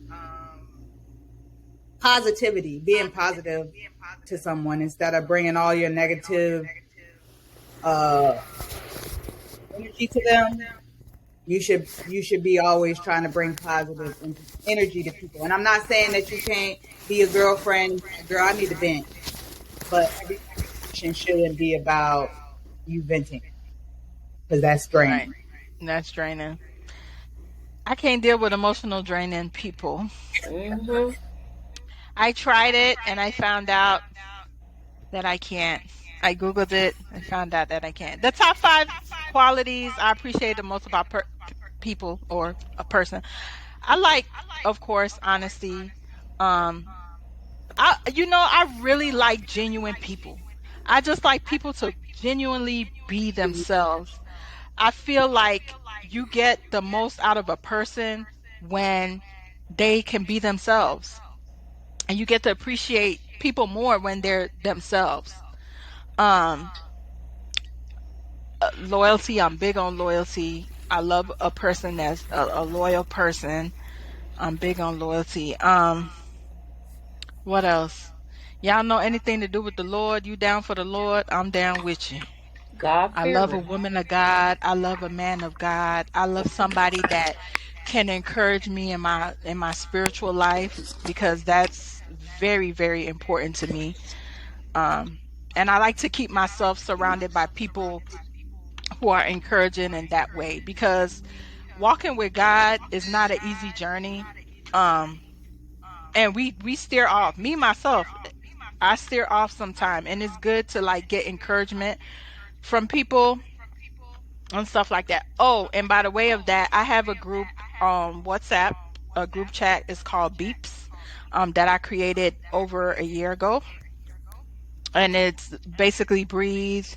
Positivity, being positive to someone instead of bringing all your negative uh, energy to them. You should be always trying to bring positive energy to people. And I'm not saying that you can't be a girlfriend and be like, girl, I need to vent, but every conversation shouldn't be about you venting because that's right? draining. That's draining. I can't deal with emotional draining people. mhm. I tried it and I found out that I can't. I Googled it and found out that I can't. The top five qualities I appreciate the most about people or a person. I like, of course, honesty. I really like genuine people. I just like people to genuinely be themselves. I feel like you get the most out of a person when they can be themselves, and you get to appreciate people more when they're themselves. Um, Loyalty, I'm big on loyalty. I love a person that's a loyal person. I'm big on loyalty. What else? Y'all know anything to do with the Lord? You down for the Lord? I'm down with you. God I love a fearing. woman of God. I love a man of God. I love somebody that can encourage me in my spiritual life because that's very, very important to me. Um, and I like to keep myself surrounded by people who are encouraging in that way because walking with God is not an easy journey. Um, and we steer off. Me myself, I steer off sometime, and it's good to like get encouragement from people and stuff like that. Oh, and by the way of that, I have a group on WhatsApp, a group chat. It's called Beeps, that I created over a year ago, and it's basically breathe,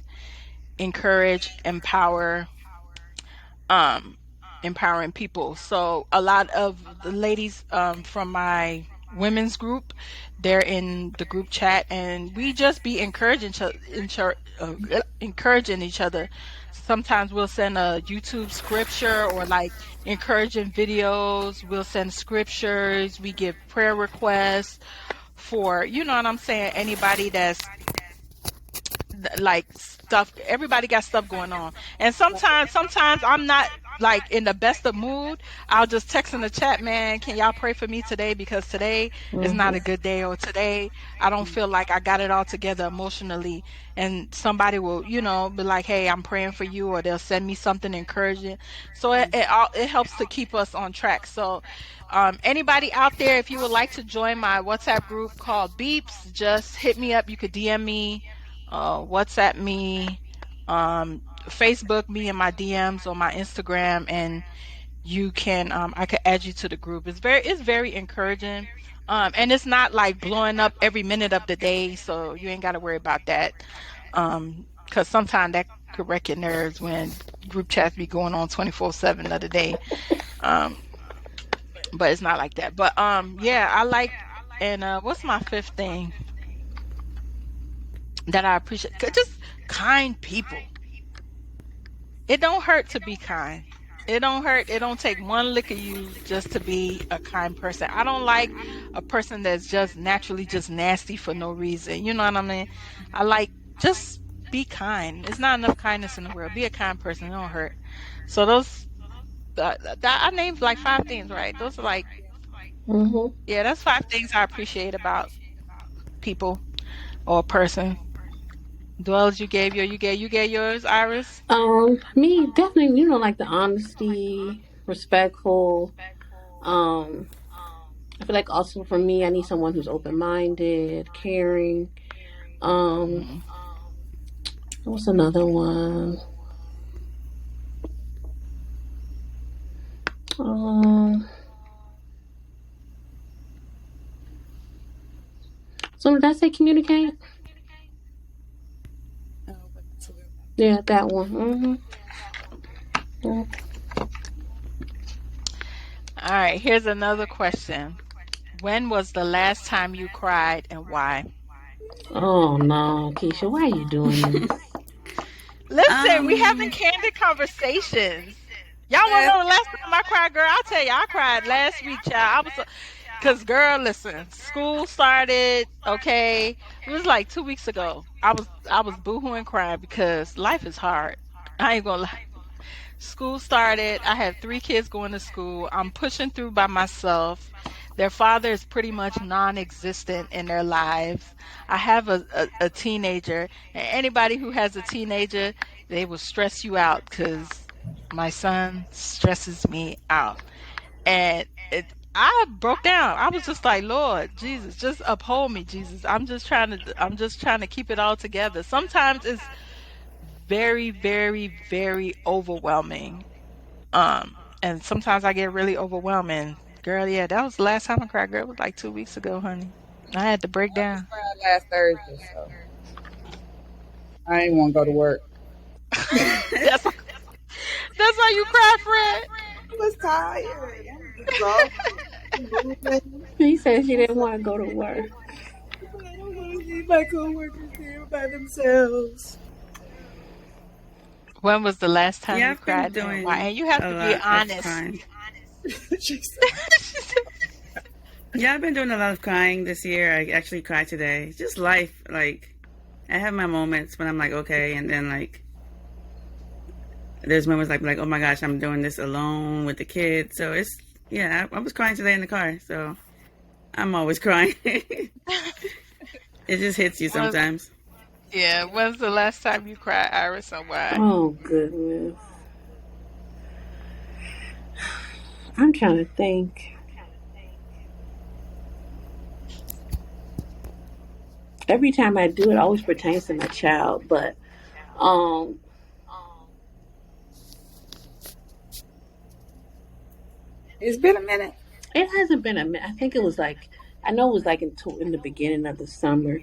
encourage, empower, um empowering people. So a lot of the ladies from my women's group, they're in the group chat, and we just be encouraging each other. Sometimes we'll send a YouTube scripture or like encouraging videos. We'll send scriptures. We give prayer requests for, you know what I'm saying, anybody that's like stuff. Everybody got stuff going on, and sometimes I'm not. like in the best of mood, I'll just text in the chat, man, can y'all pray for me today? Because today is not Mhm. a good day, or today I don't feel like I got it all together emotionally. And somebody will, be like, hey, I'm praying for you, or they'll send me something encouraging. So it helps to keep us on track. So anybody out there, if you would like to join my WhatsApp group called Beeps, just hit me up. You could DM me, WhatsApp me, Facebook me in my DMs or my Instagram, and you can I could add you to the group. It's very encouraging. And it's not like blowing up every minute of the day, so you ain't got to worry about that. Because sometimes that could wreck your nerves when group chats be going on 24/7 of the day. Um, but it's not like that. But yeah, I like. And what's my fifth thing that I appreciate? Just kind people. It don't hurt to be kind. It don't hurt. It don't take one lick of you just to be a kind person. I don't like a person that's just naturally just nasty for no reason. You know what I mean? I like, just be kind. There's not enough kindness in the world. Be a kind person. It don't hurt. So those that I named like five things, right? Those are like, Mhm. yeah, that's five things I appreciate about people or a person. Dwells, you gave yours, Iris. Me definitely, like the honesty, respectful. Um, I feel like also for me, I need someone who's open minded, caring. Um, Hmm. what's another one? Um, so did I say communicate? Oh, but that's a good one. Yeah, that one. Mm-hmm. Yeah. All right, here's another question. When was the last time you cried and why? Oh no, Keisha, why are you doing this? Listen, we having Um, candid conversations. Y'all want to Last know the last time I cried, girl? I'll tell you, I cried last week, child. Cause girl, listen, school started. Okay, it was like 2 weeks ago. I was boohooing crying because life is hard. I ain't gonna lie. School started. I have three kids going to school. I'm pushing through by myself. Their father is pretty much non existent in their lives. I have a teenager, and anybody who has a teenager, they will stress you out because my son stresses me out. And I broke down. I was just like, Lord Jesus, just uphold me, Jesus. I'm just trying to keep it all together. Sometimes it's very, very, very overwhelming, and sometimes I get really overwhelming. Girl, yeah, that was the last time I cried. Girl, it was like 2 weeks ago, honey. I had to break I just down. cried last Thursday, so I ain't want to go to work. That's that's why you cry, Fred. I was tired. I was exhausted. Moving. He said she didn't want to go to work. I don't want to see my coworkers there by themselves. When was the last time yeah, you I've been cried and why? doing And you have a to be lot of honest. crying. She said, Yeah, I've been doing a lot of crying this year. I actually cried today. Just life. Like, I have my moments when I'm like, okay, and then like, there's moments like, oh my gosh, I'm doing this alone with the kids. So it's, yeah, I was crying today in the car. So I'm always crying. It just hits you When's, sometimes. yeah, when's the last time you cried, Iris, and why? Oh goodness, I'm trying to think. Every time I do it, always pertains to my child, but um, it's been a minute. it hasn't been a minute. I think it was like I know it was like in the beginning of the summer.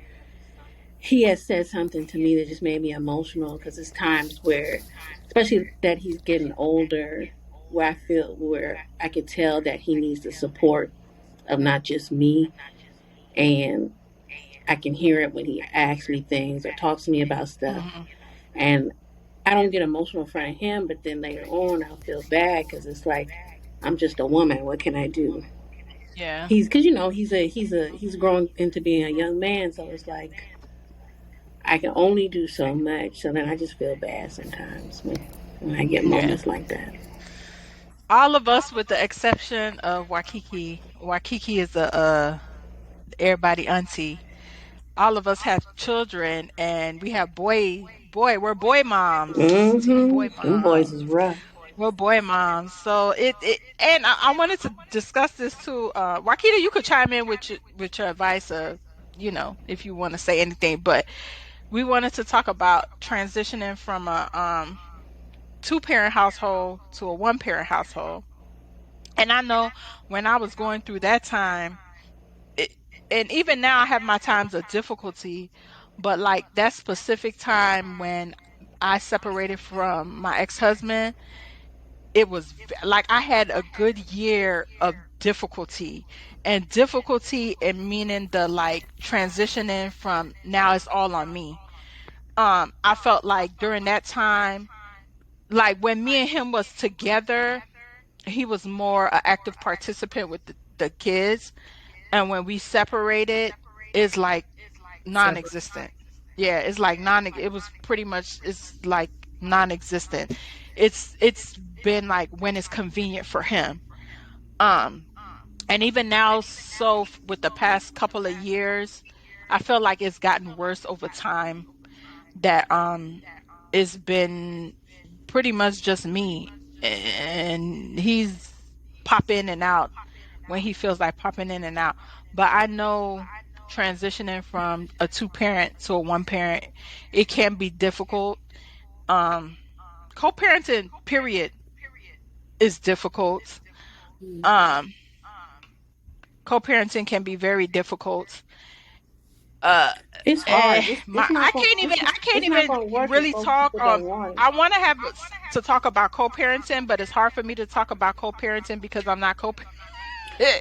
He has said something to me that just made me emotional because it's times where, especially that he's getting older, where I feel where I could tell that he needs the support of not just me, and I can hear it when he asks me things or talks to me about stuff, Hmm. and I don't get emotional in front of him, but then later on I'll feel bad because it's like I'm just a woman. What can I do? Yeah, He's because he's growing into being a young man, so it's like I can only do so much. So then I just feel bad sometimes when I get yeah. moments like that. All of us, with the exception of Waikiki. Waikiki is a everybody auntie. All of us have children, and we have we're boy moms, two boy Them boys is moms. rough. We're boy moms. So and I wanted to discuss this too. Wakita, you could chime in with with your advice of, if you want to say anything, but we wanted to talk about transitioning from a two parent household to a one parent household. And I know when I was going through that time, it, and even now I have my times of difficulty, but like that specific time when I separated from my ex-husband, it was like I had a good year of difficulty, and difficulty in meaning the like transitioning from now it's all on me. I felt like during that time, like when me and him was together, he was more an active participant with the kids, and when we separated, it's like Separate. non-existent. Yeah, it's like it was pretty much, it's like non-existent. It's been like when it's convenient for him. Um and even now, so with the past couple of years, I feel like it's gotten worse over time, that it's been pretty much just me, and he's pop in and out when he feels like popping in and out. But I know transitioning from a two parent to a one parent, it can be difficult. Um, Co-parenting, period, is difficult. Um, Co-parenting can be very difficult. Uh, It's hard. It's not gonna I can't it's not even gonna work if really both talk. people don't want it. I want to have to talk about co-parenting, but it's hard for me to talk about co-parenting because I'm not co.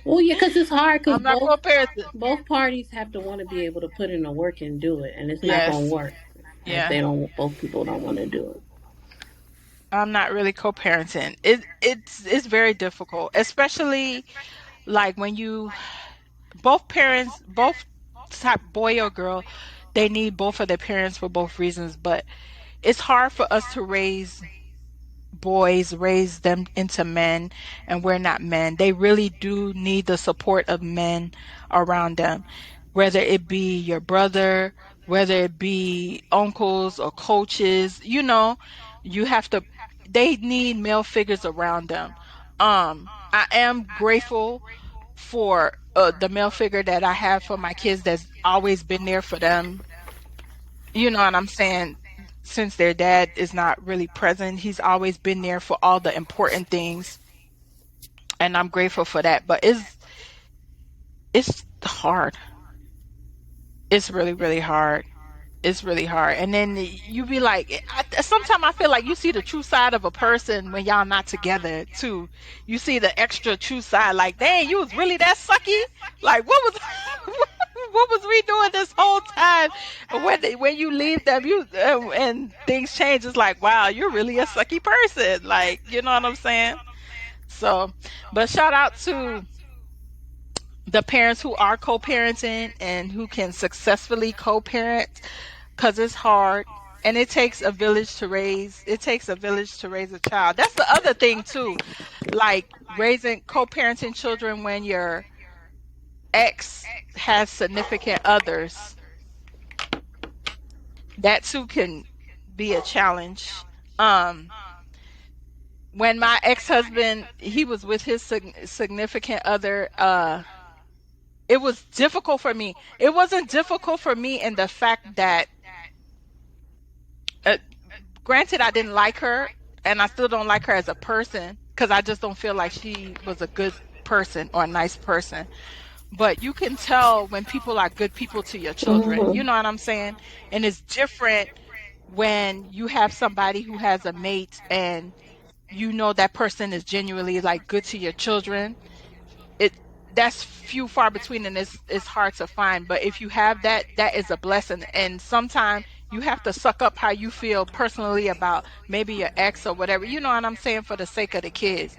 Well, yeah, because it's hard because I'm not co-parenting. both parties have to want to be able to put in the work and do it, and it's not gonna Yes. work if Yeah. they don't. Both people don't want to do it. I'm not really co-parenting. It's very difficult, especially like when you both parents, both type boy or girl, they need both of their parents for both reasons, but it's hard for us to raise them into men, and we're not men. They really do need the support of men around them, whether it be your brother, whether it be uncles or coaches. You have to, they need male figures around them. I am grateful for the male figure that I have for my kids, that's always been there for them. You know what I'm saying? Since their dad is not really present, he's always been there for all the important things, and I'm grateful for that. But it's hard. It's really, really hard. It's really hard. And then you be like, sometimes I feel like you see the true side of a person when y'all not together too. You see the extra true side, like, dang, you was really that sucky. Like, what was, what was we doing this whole time? And when you leave them, and things change. It's like, wow, you're really a sucky person. Like, you know what I'm saying? So, but shout out to the parents who are co-parenting and who can successfully co-parent, because it's hard, and it takes a village to raise a child. That's the other thing too, like raising co-parenting children when your ex has significant others, that too can be a challenge. um when my ex-husband, he was with his significant other, it was difficult for me. It wasn't difficult for me in the fact that, uh, granted, I didn't like her, and I still don't like her as a person, because I just don't feel like she was a good person or a nice person. But you can tell when people are good people to your children. You Hmm. know what I'm saying? And it's different when you have somebody who has a mate, and you know that person is genuinely like good to your children. it that's few far between, and it's hard to find. But if you have that, that is a blessing. And sometimes you have to suck up how you feel personally about maybe your ex or whatever, you know what I'm saying, for the sake of the kids.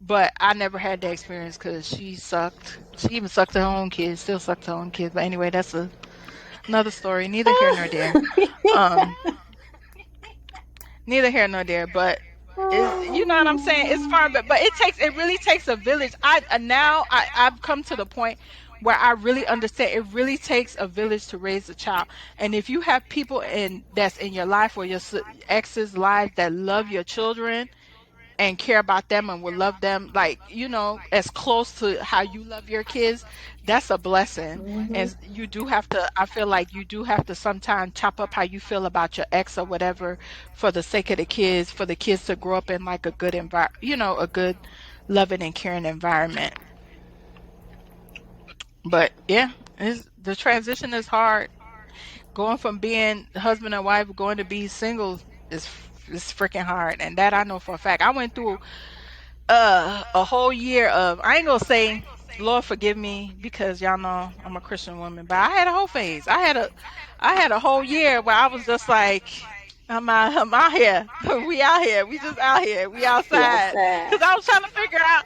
But I never had that experience because she sucked. She even sucked her own kids, still sucked her own kids. But anyway, that's another story, neither here nor there. um Neither here nor there. But Is, you know what I'm saying? It's far, but it really takes a village. I've come to the point where I really understand it really takes a village to raise a child. And if you have people in that's in your life or your ex's life that love your children and care about them and will love them like as close to how you love your kids, that's a blessing. Hmm. And you do have to, I feel like you do have to sometimes chop up how you feel about your ex or whatever for the sake of the kids, for the kids to grow up in like a good a good loving and caring environment. But yeah, the transition is hard. Going from being husband and wife going to be single is freaking hard, and that I know for a fact. I went through a whole year of, I ain't gonna say Lord forgive me because y'all know I'm a Christian woman, but I had a whole phase. I had a whole year where I was just like, I'm out here. We out here. We just out here. We We outside. outside. Cause I was trying to figure out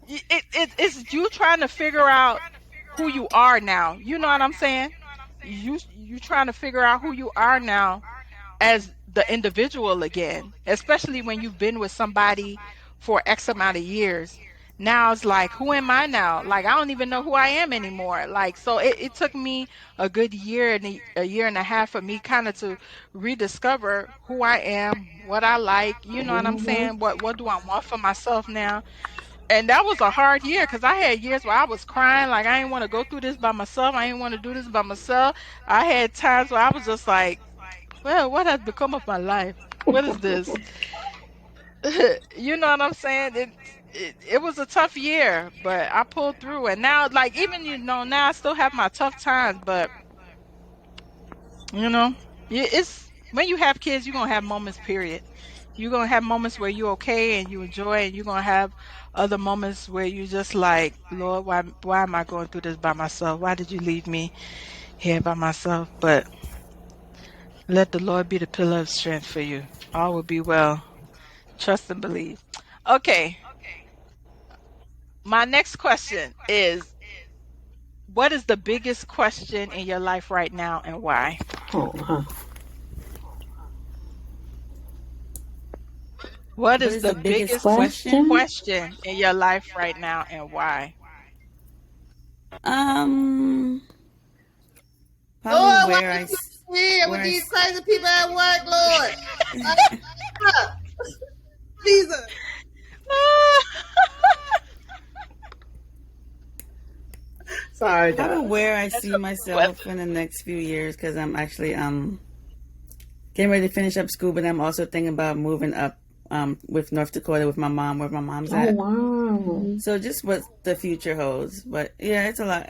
it's you trying to figure out who you are now. You know what I'm saying? You trying to figure out who you are now as the individual again, especially when you've been with somebody for X amount of years. Now it's like, who am I now? Like, I don't even know who I am anymore. Like, so it took me a good year and a year and a half for me kind of to rediscover who I am, what I like. You know what I'm Hmm. saying? What do I want for myself now? And that was a hard year because I had years where I was crying, like I didn't want to go through this by myself. I didn't want to do this by myself. I had times where I was just like, well, what has become of my life? What is this? You know what I'm saying? It was a tough year, but I pulled through. And now, like, even, now I still have my tough times, but, you know, it's when you have kids, you're going to have moments, period. You're going to have moments where you're okay and you enjoy, and you're going to have other moments where you just like, Lord, why am I going through this by myself? Why did you leave me here by myself? But let the Lord be the pillar of strength for you. All will be well. Trust and believe. Okay, my next question is, what is the biggest question in your life right now and why? Oh, huh. What What is is the the biggest biggest question? Question? question in your life right now and why? Um, Probably Lord, why you here with where I these crazy people at work, Lord? Stop. Jesus. Sorry, probably God. where I That's see a good myself in the next few years because I'm actually getting ready to finish up school, but I'm also thinking about moving up with North Dakota with my mom, where my mom's Oh, at. wow. So just what the future holds, but yeah, it's a lot.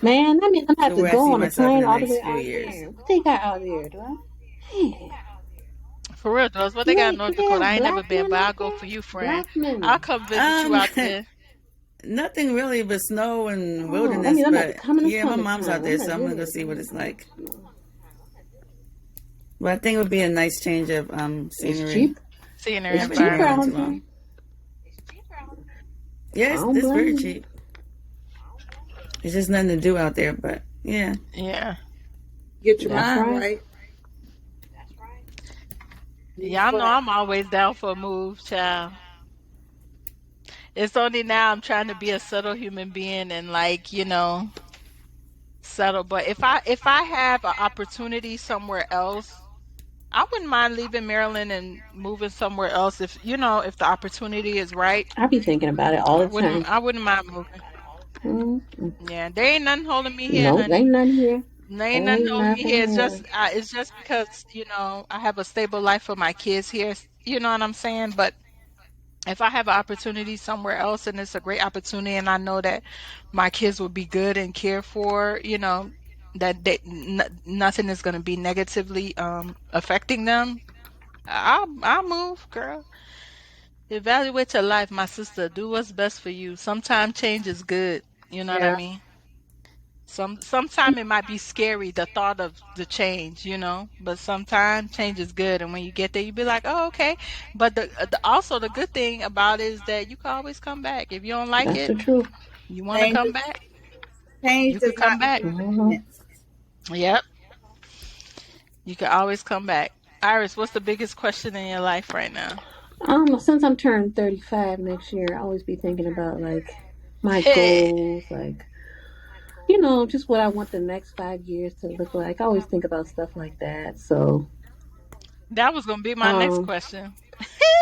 Man, that means I'm gonna have So to where I go see on a myself in plane the all the next way few out years. there. What they got out there, do I? Man, For real, those what do they got in they North do they Dakota. have I ain't never black been, men but I'll out go there? for you, friend. Black I'll men. come visit you Um, out there. Nothing really but snow and Oh, that wilderness, means I'm gonna have to but come in the yeah, my mom's out summertime. I'm there, gonna so I'm do gonna go this. see what it's like. But I think it would be a nice change of It's scenery. cheap. Scenery I It's haven't been here cheaper environment. not out too there. long. Yeah, I it's, don't it's very blame you. cheap. It's just nothing to do out there, but yeah. Yeah. Get your That's mind right. right. Y'all know I'm always down for a move, child. It's only now I'm trying to be a subtle human being and like, settle. But if I have an opportunity somewhere else, I wouldn't mind leaving Maryland and moving somewhere else if the opportunity is right. I be thinking about it all I the wouldn't time. I wouldn't mind moving. Mm-mm. Yeah, there ain't nothing holding me here, Nope, honey. ain't nothing here. There ain't nothing Ain't holding me nothing here. here. It's just because, I have a stable life for my kids here. You know what I'm saying? But if I have an opportunity somewhere else and it's a great opportunity and I know that my kids will be good and cared for, that nothing is going to be negatively affecting them, I'll move, girl. Evaluate your life, my sister. Do what's best for you. Sometimes change is good. You know what I Yeah. mean? Sometimes it might be scary the thought of the change, but sometimes change is good, and when you get there, you be like, oh, okay. But also the good thing about it is that you can always come back if you don't like That's it. the truth. You want to Change, come back, change you could does come not back. mean Hmm. permanence. Yep, you can always come back. Iris, what's the biggest question in your life right now? Since I'm turned 35 next year, I always be thinking about like my goals, like just what I want the next 5 years to look like. I always think about stuff like that. So, That was gonna be my next um, question.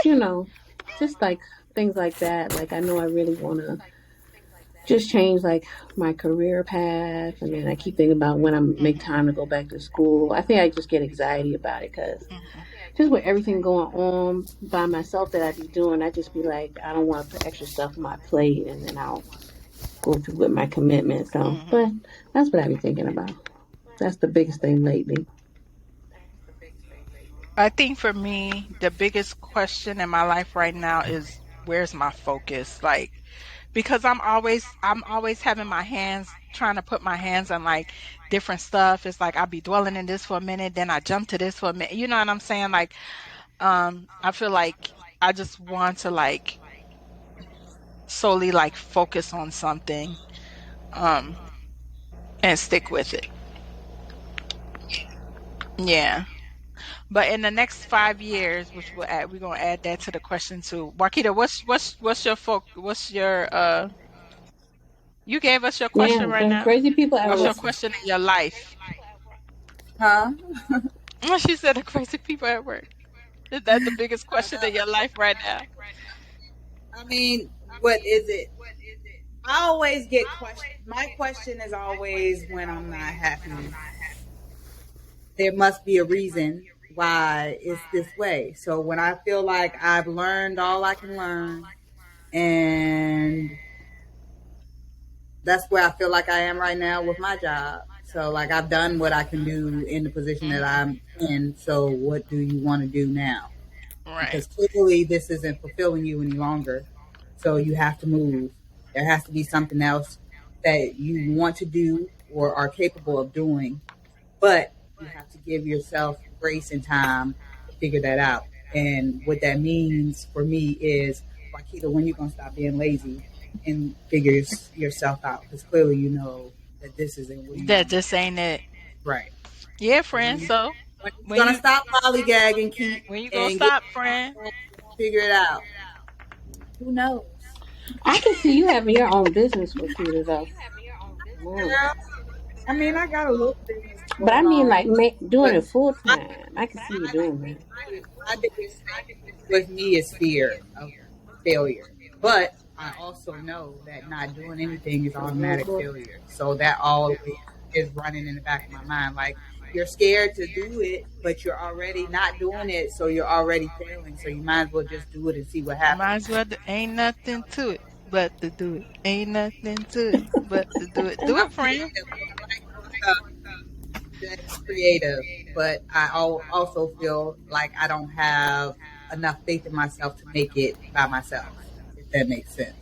you know, just like things like that. Like I know I really want to just change like my career path, and then I keep thinking about when I make Mhm, time to go back to school. I think I just get anxiety about it because mhm, just with everything going on by myself that I be doing, I just be like, I don't want to put extra stuff on my plate, and then I'll go through with my commitment. So, but mhm. that's what I be thinking about. That's the biggest thing lately. I think for me, the biggest question in my life right now is where's my focus? Like, because I'm always having my hands trying to put my hands on like different stuff. It's like I'll be dwelling in this for a minute, then I jump to this for a minute. You know what I'm saying? Like, I feel like I just want to like solely like focus on something, um, and stick with it. Yeah. But in the next 5 years, which we're gonna add that to the question too. Marquita, what's your you gave us your question Yeah, right the now. crazy people at What's Oh, your work. question in your life? huh? She said the crazy people at work. Is that the biggest I question know. in your life right now? I mean, what is it? I always get questions. My question is always when I'm not happy, there must be a reason why it's this way. So when I feel like I've learned all I can learn, and that's where I feel like I am right now with my job. So like I've done what I can do in the position that Hmm. I'm in. So what do you want to do now? Right. Because clearly this isn't fulfilling you any longer. So you have to move. There has to be something else that you want to do or are capable of doing, but you have to give yourself grace and time to figure that out. And what that means for me is, Wakita, when you gonna stop being lazy and figure yourself out? Because clearly you know that this isn't where you That want to just be. ain't it. Right. Yeah, So friend. So when you when gonna you stop lollygagging, keep when you gonna and get stop, friend? figure it out? Who knows? I can see you having your own business with Keita though. Mm. Girl, I mean, I got a little business But I going mean, on, like doing but it full my, time. I can see you doing that. my biggest thing with me is fear of failure. But I also know that not doing anything is automatic Mhm. failure. So that always is running in the back of my mind. Like you're scared to do it, but you're already not doing it, so you're already failing. So you might as well just do it and see what Might happens. as well. Ain't nothing to it but to do it. Ain't nothing to it but to do it. Do I'm it, friend. creative, so I like doing stuff that's creative, but I also feel like I don't have enough faith in myself to make it by myself, if that makes sense.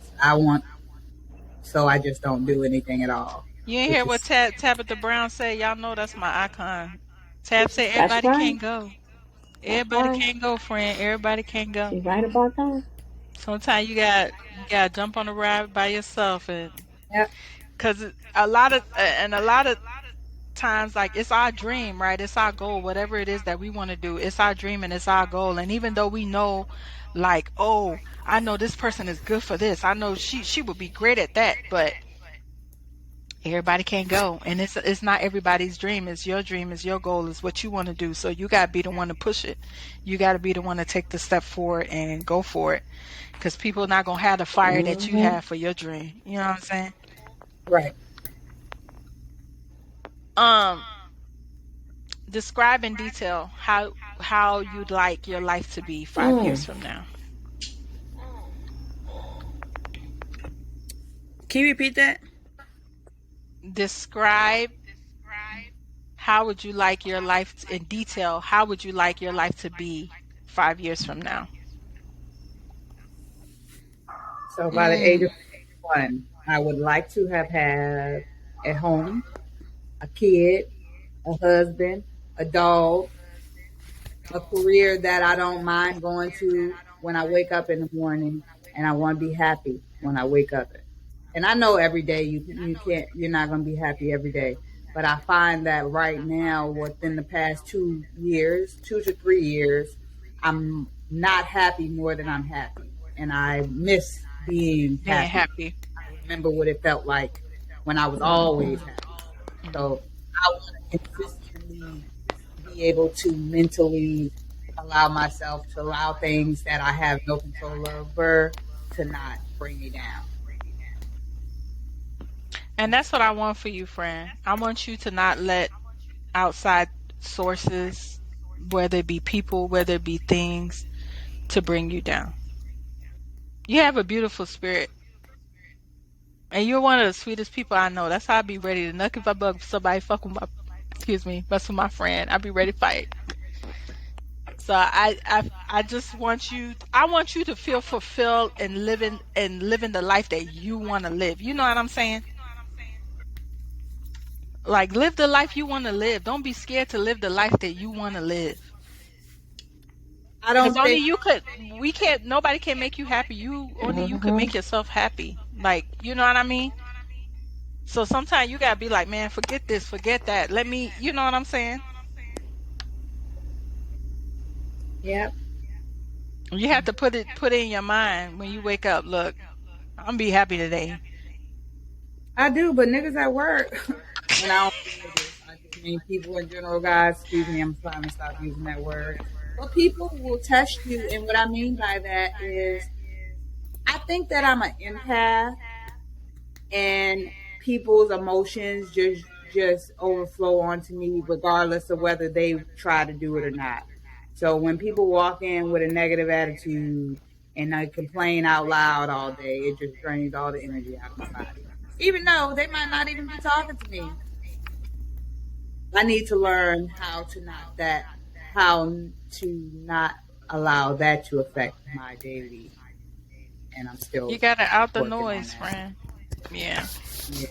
So I just don't do anything at all, You ain't which hear what is, Tabitha Brown said? Y'all know that's my icon. Tab say That's everybody right. can't go. That's Everybody right. can't go, friend. Everybody can't go. She's right about that. Sometimes you got to jump on the ride by yourself, and yeah, because a lot of times, like, it's our dream, right? It's our goal, whatever it is that we want to do. It's our dream and it's our goal. And even though we know, like, oh, I know this person is good for this. I know she would be great at that, but everybody can't go, and it's not everybody's dream. It's your dream, it's your goal, it's what you want to do. So you got to be the one to push it. You got to be the one to take the step forward and go for it, because people are not going to have the fire that you Hmm. have for your dream. You know what I'm saying? right. um Describe in detail how you'd like your life to be 5 years Mm. from now. Can you repeat that? Describe how would you like your life in detail, how would you like your life to be 5 years from now? So by the age Mm, of 1, I would like to have had a home, a kid, a husband, a dog, a career that I don't mind going to when I wake up in the morning, and I want to be happy when I wake up. And I know every day you're not going to be happy every day, but I find that right now within the past 2 years, 2 to 3 years, I'm not happy more than I'm happy. And I miss being Being happy. happy. I remember what it felt like when I was Hmm. always happy. Hmm. So I want to consistently be able to mentally allow myself to allow things that I have no control over to not bring me down. And that's what I want for you, friend. I want you to not let outside sources, whether it be people, whether it be things, to bring you down. You have a beautiful spirit. And you're one of the sweetest people I know. That's how I be ready to knock if I bug somebody fuck with my excuse me, mess with my friend. I be ready to fight. So I just want you to feel fulfilled and living the life that you want to live. You know what I'm saying? Like live the life you want to live. Don't be scared to live the life that you want to live. I Cuz don't only think you could we can't nobody can make you happy. Only you could Hmm. make yourself happy. Like, you know what I mean? So sometimes you got to be like, "Man, forget this, forget that. Let me, you know what I'm saying?" Yep. You have to put it in your mind when you wake up, look, I'm gonna be happy today. I do, but niggas at work, and I don't mean niggas. I just mean people in general, guys. Excuse me, I'm trying to stop using that word. But people will test you, and what I mean by that is, I think that I'm an empath, and people's emotions just overflow onto me, regardless of whether they try to do it or not. So when people walk in with a negative attitude and they complain out loud all day, it just drains all the energy out of my body. Even though they might not even be talking to me, I need to learn how to not allow that to affect my daily, and I'm You still gotta out the working on noise, that. friend. Yeah. Yeah,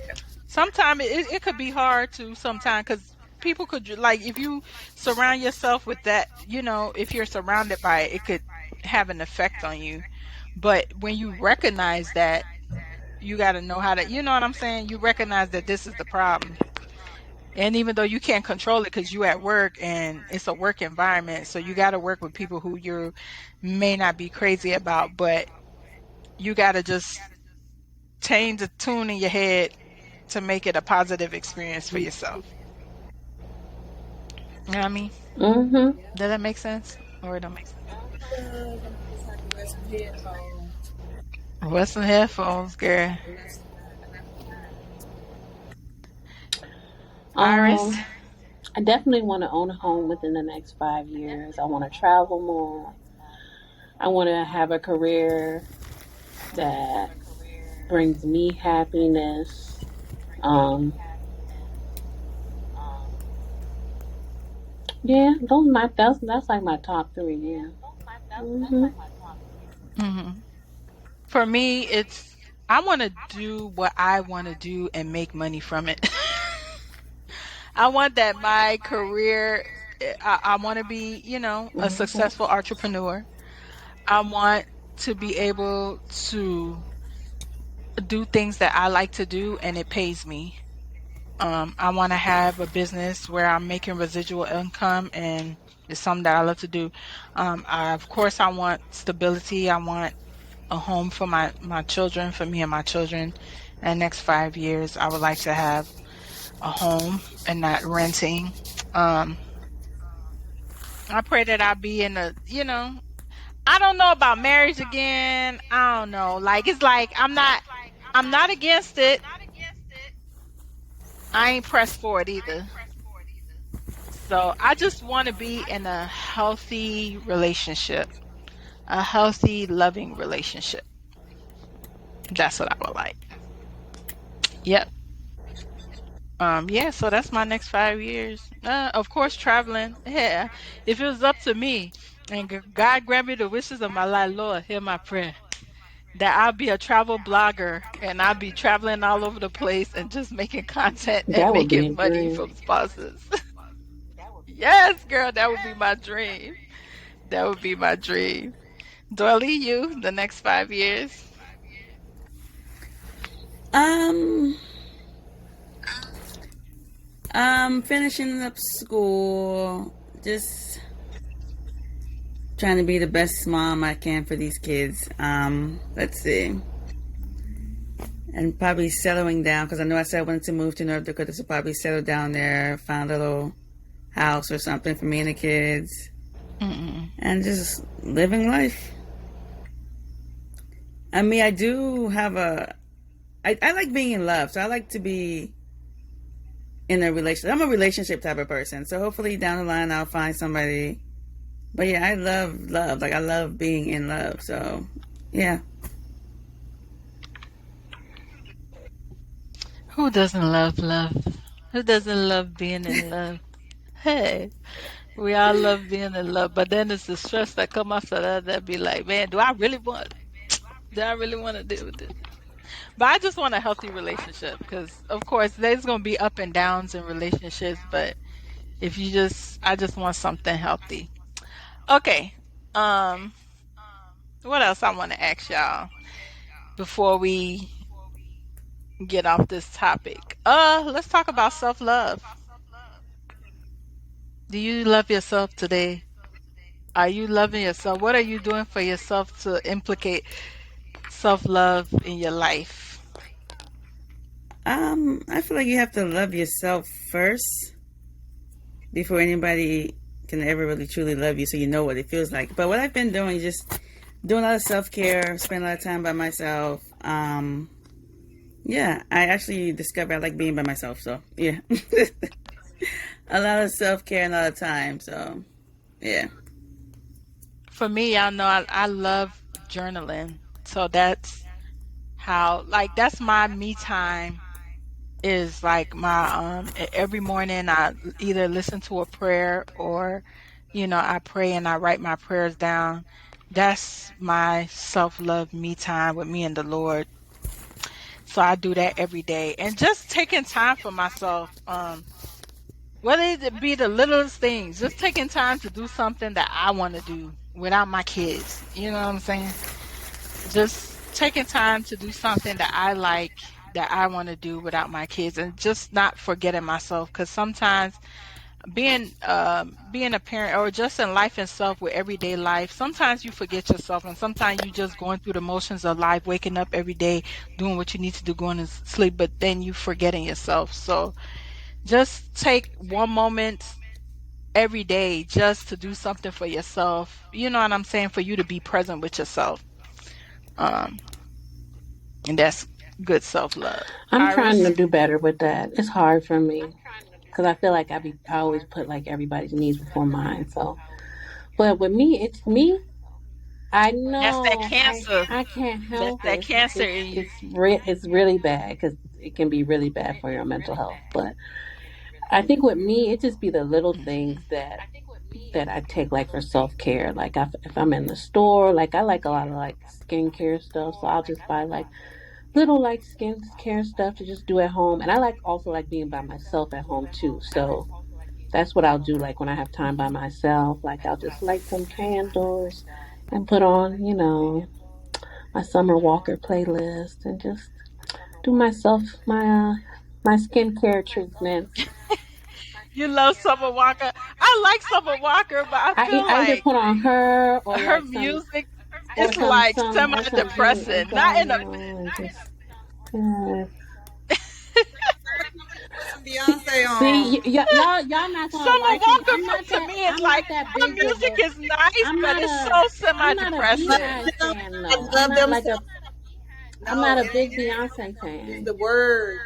Sometimes it could be hard to sometimes because people could like if you surround yourself with that, if you're surrounded by it, it could have an effect on you. But when you recognize that, you got to know how to, you know what I'm saying? You recognize that this is the problem. And even though you can't control it because you at work and it's a work environment, so you got to work with people who you may not be crazy about, but you got to just change the tune in your head to make it a positive experience for yourself. You know what I mean? Hmm. yeah. Does that make sense? Or it don't make sense? I'm gonna just have to wear some headphones What's some headphones, girl? and listen. Iris? Um, I definitely want to own a home within the next 5 years. I want to travel more. I want to have a career that brings me happiness. Um, yeah, that's like my top three. Yeah. Hmm. Hmm. For me, it's I want to do what I want to do and make money from it. I want that my career, I want to be, a Hmm. successful entrepreneur. I want to be able to do things that I like to do and it pays me. I want to have a business where I'm making residual income and it's something that I love to do. Of course, I want stability. I want a home for my children, for me and my children. In the next 5 years, I would like to have a home and not renting. Um, I pray that I be in I don't know about marriage again. I don't know. Like it's like I'm not against it. I ain't pressed for it either. So I just want to be in a healthy relationship, a healthy, loving relationship. That's what I would like. Yep. Yeah, so that's my next 5 years. Of course, traveling. Yeah, if it was up to me, and God grant me the wishes of my life, Lord, hear my prayer. That I'll be a travel blogger and I'll be traveling all over the place and just making content and That would be a making money dream. from sponsors. Yes, girl, that would be my dream. That would be my dream. Doily, you, the next 5 years. Um, finishing up school, just trying to be the best mom I can for these kids. Let's see. And probably settling down because I know I said I wanted to move to North Dakota, so probably settle down there, find a little house or something for me and the kids, Mm-mm. and just living life. I mean, I do have I like being in love, so I like to be in a relationship. I'm a relationship type of person, so hopefully down the line I'll find somebody. But yeah, I love love. Like I love being in love. So yeah. Who doesn't love love? Who doesn't love being in love? Hey, we all love being in love, but then it's the stress that come after that that be like, man, do I really want to deal with this? But I just want a healthy relationship because, of course, there's going to be up and downs in relationships, but if you just, I just want something healthy. Okay. Um, what else I want to ask y'all before we get off this topic? Let's talk about self-love. Do you love yourself today? Are you loving yourself? What are you doing for yourself to implicate self-love in your life? I feel like you have to love yourself first before anybody can ever really truly love you, so you know what it feels like. But what I've been doing is just doing a lot of self care, spend a lot of time by myself. Yeah, I actually discovered I like being by myself. So yeah, a lot of self care and a lot of time. So yeah. For me, y'all know I love journaling. So that's how, like, that's my me time is like my, every morning I either listen to a prayer or, I pray and I write my prayers down. That's my self-love me time with me and the Lord. So I do that every day and just taking time for myself. Whether it be the littlest things, just taking time to do something that I want to do without my kids. You know what I'm saying? Just taking time to do something that I like, that I want to do without my kids, and just not forgetting myself. Because sometimes being a parent or just in life itself with everyday life, sometimes you forget yourself, and sometimes you just going through the motions of life, waking up every day, doing what you need to do, going to sleep, but then you forgetting yourself. So just take one moment every day just to do something for yourself. You know what I'm saying? For you to be present with yourself. Um, and that's good self love. I'm trying to Iris? do better with that. It's hard for me because I feel like I always put like everybody's needs before mine. So, but with me, it's me. I That's that know cancer. I can't That's help that it. cancer in you. It's really bad because it can be really bad for your mental health. But I think with me, it just be the little things that I take like for self care. Like if I'm in the store, like I like a lot of like skincare stuff, so I'll just buy like little like skincare stuff to just do at home. And I like also like being by myself at home too. So that's what I'll do. Like when I have time by myself, like I'll just light some candles and put on, my Summer Walker playlist and just do myself my skincare treatments. You love Summer Walker. I like Summer Walker, but I feel I either like put on her or her like some music or is like some Jimmy semi-depressing. Not in a Ugo and just yeah. Put some Beyonce on. See, y'all not gonna Summer like me. Walker to me is I'm like not that her big of music a. is nice, I'm but not it's a. so I'm not a Love semi-depressing. Beehive them. fan I though. I'm love not them like songs. a. I'm No, not a it big ain't. Beyonce It's fan. the word.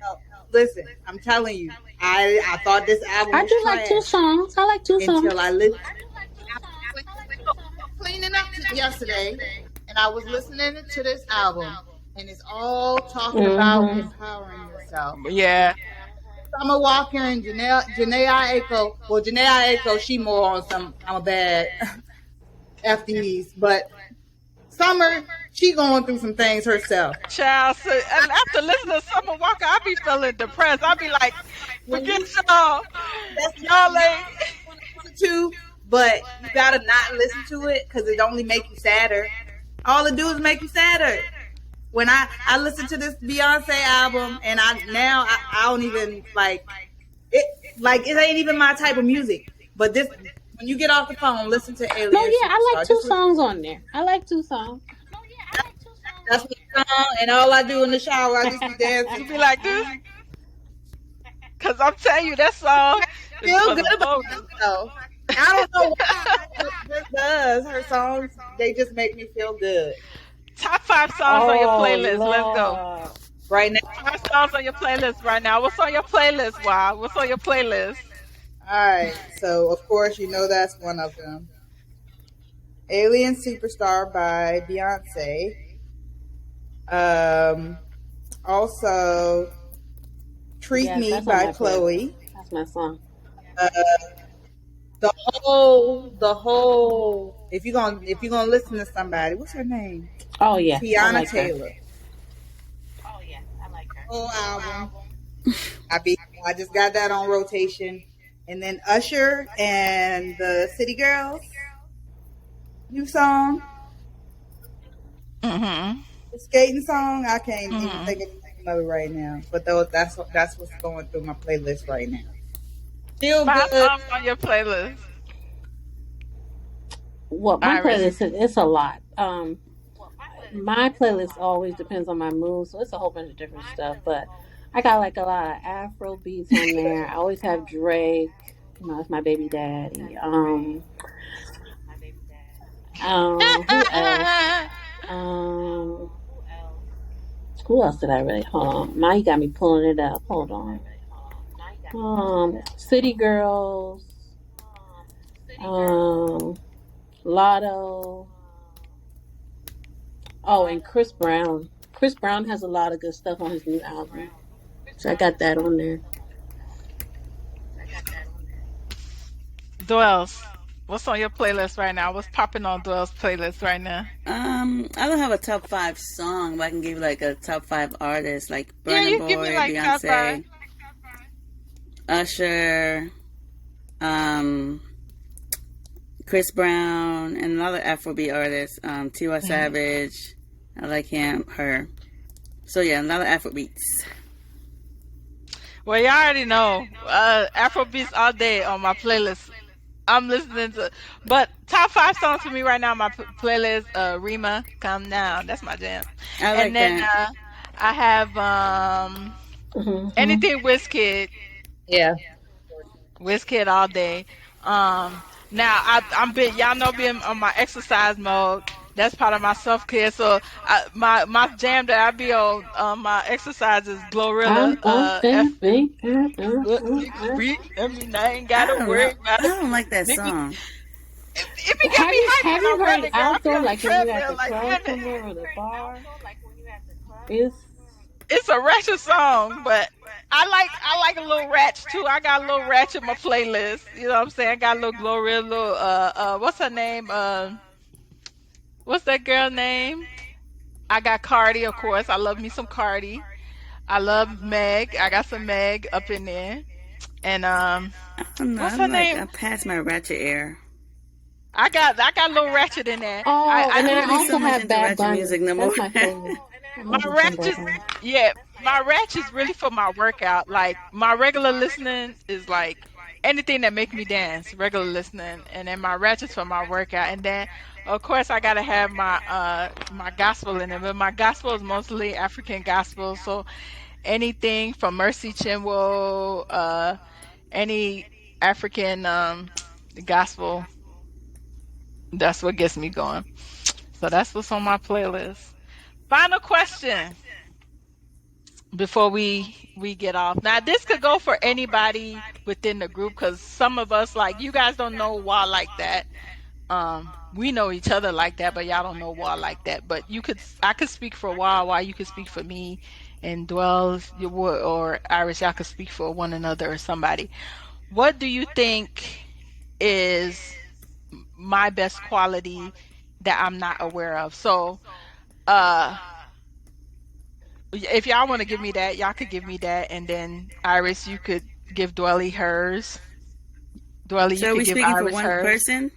No, listen, I'm telling you, I thought this album I was do like two trash songs. I like two until I songs. listened. I was cleaning up yesterday, and I was listening to this album, and it's all talking about Mm-hmm. empowering yourself. Yeah. Summer Walker and Janae Aiko. Well, Janae Aiko, she more on some I'm a bad FDs, but Summer, she going through some things herself. Child, so, and after listening to Summer Walker, I be feeling depressed. I be like, When forget you y'all. that's Y'all not ain't. what you want to listen to, but you gotta not listen to it because it only make you sadder. All it do is make you sadder. When I listen to this Beyonce album, and I don't even like it. Like it ain't even my type of music. But this When you get off the phone, listen to No, Alien yeah, I like Superstar. two Just listen. songs on there. I like two songs. That's my song, and all I do in the shower, I just be dancing. You be like this, cause I'm telling you that song is Feel for good the about bogus. myself. I don't know why, but it just does. Her songs, they just make me feel good. Top five songs on your Oh playlist. Let's go. Lord. Right now. Top five songs on your playlist right now. What's on your playlist? Wow. What's on your playlist? All right. So, of course, you know that's one of them. Alien Superstar by Beyonce. Um, also, Treat Yes, Me that's on by my playlist. Chloe. That's my song. Uh, the whole. If you're gonna listen to somebody, what's her name? Oh yeah, I Tiana like her. Taylor. Whole album. I be. I just got that on rotation. And then Usher and the City Girls new song, Mm-hmm. the skating song. I can't even Mm-hmm. think of the name of it right now. But that's what's going through my playlist right now. Feel Five good. songs on your playlist. Well, my Iris. playlist it's a lot. My playlist always depends on my mood, so it's a whole bunch of different stuff. But I got like a lot of Afro beats on there. I always have Drake. You know, that's my baby daddy. Who else? Um, who else did I really? Hold on. Now you got me pulling it up. Hold on. City Girls. Um, Lotto. Oh, and Chris Brown. Chris Brown has a lot of good stuff on his new album. So I got that on there. Dwells. What's on your playlist right now? What's popping on Dwell's playlist right now? I don't have a top five song, but I can give you like a top five artists like Yeah, Burna you give me Boy, like top five. Beyonce, Usher, um, Chris Brown, and another Afrobeat artist, Tiwa Mhm. Savage. I like him, her. So yeah, another Afrobeats. Well, you already know. Afrobeats all day on my playlist. I'm listening to, but top five songs for me right now on my playlist. Rima, Calm Down. That's my jam. I And like then that. I have Hmm. anything Wizkid, Yeah. Wizkid all day. Um, now I'm been y'all know being on my exercise mode. That's part of my self care. So my jam that I be on my exercise is Glorilla. I'm on F baby. Look, niggas breathe. I mean, I ain't I gotta don't know. worry about I it. don't like that Niggas, song. it be get me hype Have when you I'm heard it running, girl. I be outdoor on the like when you at treadmill, the like, club goodness. somewhere or the bar? It's It's a ratchet song, but I like a little ratchet too. I got a little ratchet in my playlist. You know what I'm saying? I got a little Gloria, little what's her name? What's that girl name? I got Cardi, of course. I love me some Cardi. I love Meg. I got some Meg up in there. And I don't know. what's I'm her like name? I passed my ratchet air. I got a little ratchet in there. oh, I and then don't I I really do. so also much have into Bad ratchet Bunny. music no more. That's my favorite. I My love me some ratchet Bad is Bunny. yeah, my ratchet is really for my workout. Like my regular listening is like anything that make me dance, regular listening, and then my ratchet's for my workout. And then of course I gotta have my gospel in it, but my gospel is mostly African gospel. So anything from Mercy Chinwo, any African gospel, that's what gets me going. So that's what's on my playlist. Final question before we get off. Now this could go for anybody within the group because some of us like you guys don't know Wall like that. We know each other like that, but y'all don't know Wall like that. But I could speak for Wall you could speak for me, and Dwell you would or Iris, y'all could speak for one another or somebody. What do you think is my best quality that I'm not aware of? So, uh, if y'all want to give me that, y'all could give me that, and then Iris, you could give Dwelly hers. Dwelly, you So are could we give speaking for Iris one hers. person?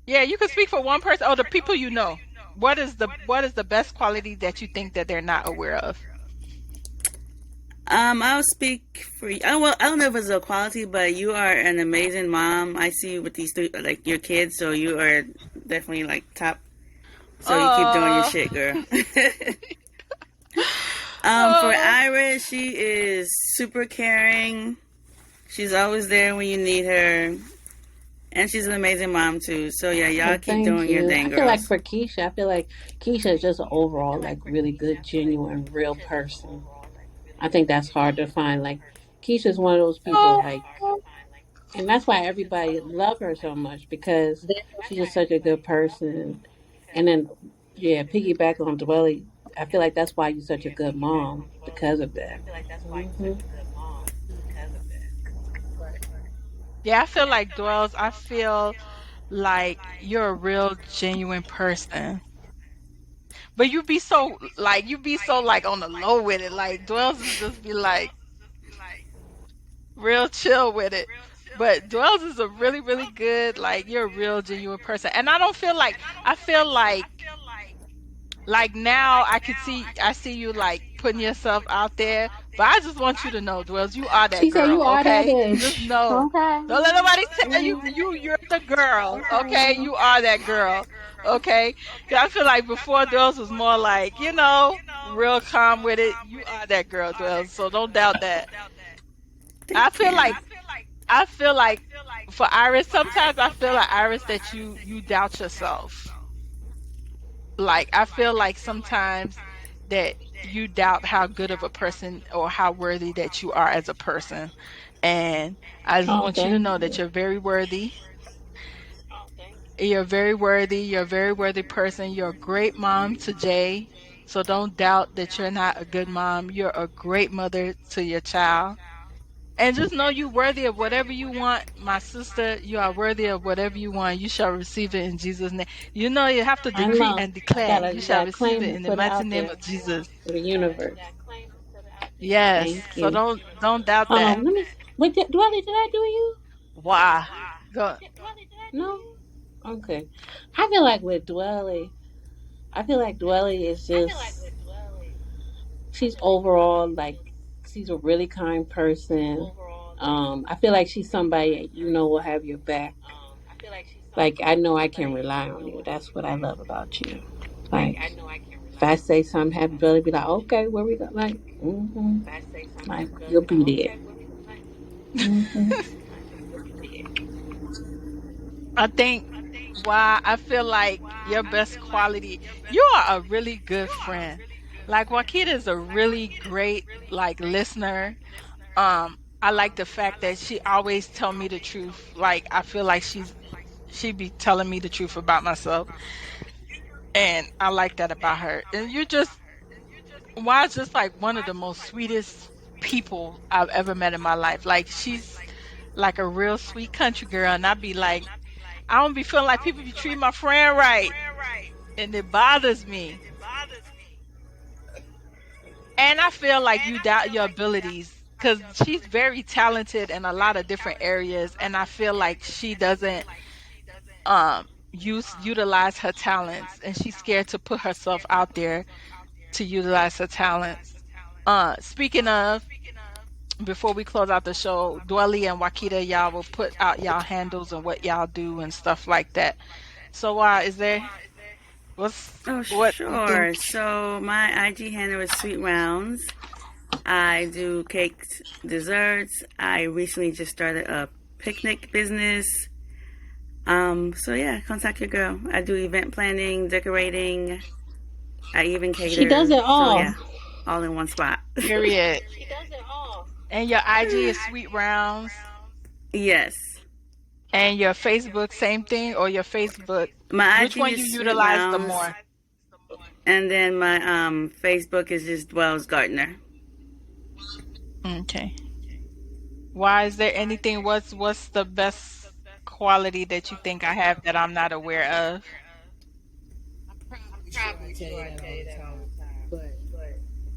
Yeah, you could speak for one person. Oh, the people you know. What is the best quality that you think that they're not aware of? I'll speak for you. Oh, well, I don't know if it's a quality, but you are an amazing mom. I see you with these three, like your kids, so you are definitely like top. So you keep doing your Oh, shit, girl. For oh, Iris, she is super caring. She's always there when you need her. And she's an amazing mom too. So yeah, Oh, y'all keep thank doing your you. thing, I feel girls. like for Keisha, I feel like Keisha is just an overall like really good, genuine, real person. I think that's hard to find. Like Keisha's one of those people oh. like, and that's why everybody love her so much because she's just such a good person. And then, yeah, piggyback on Dwelly, I feel like that's why you're such a good mom because of that. Hmm. Yeah, I feel like Dwells, I feel like you're a real genuine person. But you be so like on the low with it. Like Dwells is just be like real chill with it. But Dwells is a really, really good, like you're a real genuine person. And I don't feel like I feel like now I see you like putting yourself out there, but I just want you to know, Dwells, you are that She said, girl, "You are that okay? Just bitch." know. Okay. Don't let nobody tell you Hmm. you're the girl, okay? Okay. You are that girl, okay? 'Cause I feel like before Dwells was more like, real calm with it. You are that girl, Dwells, so don't doubt that. I Thank feel you. like I feel like for Iris, sometimes I feel like Iris that you doubt yourself. Like I feel like sometimes that you doubt how good of a person or how worthy that you are as a person. And I just Oh, want you to thank know that you. you're very worthy. You're very worthy. You're a very worthy person. You're a great mom to Jay. So don't doubt that you're not a good mom. You're a great mother to your child. And just know you worthy of whatever you want, my sister. You are worthy of whatever you want. You shall receive it in Jesus' name. You know you have to I decree know. and declare. You You shall gotta receive claim it it, in the put it mighty out name there of Jesus. for the universe. Yes. Thank So you. don't doubt that. Let me. Wait, Dwelly, did I do you? Why? Go. No. Okay. I feel like with Dwelly, I feel like Dwelly is just she's overall like she's a really kind person. I feel like she's somebody that you know will have your back. Like I know I can rely on you. That's what I love about you. Like if I say something, have Dwelly be like, okay, where we go? Like, like you'll be there. Hmm. I think why I feel like your best quality, you are a really good friend. Like Wakita is a really great like listener. I like the fact that she always tell me the truth. Like I feel like she be telling me the truth about myself, and I like that about her. And you're just Why's just like one of the most sweetest people I've ever met in my life. Like she's like a real sweet country girl, and I'd be like, I don't be feeling like people be treating my friend right, and it bothers me. And I feel like you doubt your abilities because she's very talented in a lot of different areas, and I feel like she doesn't utilize her talents, and she's scared to put herself out there to utilize her talents. Speaking of, before we close out the show, Dwelly and Wakita, y'all will put out y'all handles and what y'all do and stuff like that. So, is there Oh, what you think? sure. So my IG handle is Sweet Rounds. I do cakes, desserts. I recently just started a picnic business. So yeah, contact your girl. I do event planning, decorating. I even She does cater. it So all. yeah, all in one spot. Period. And your IG is Sweet Rounds, Yes. and your Facebook same thing, or your Facebook, My which IG one you is Sweet utilize the Rounds, more? and then my Facebook is just Wells Gardner. Okay. Why is there anything? What's the best quality that you think I have that I'm not aware of? I'm probably sure I tell you that all the time, but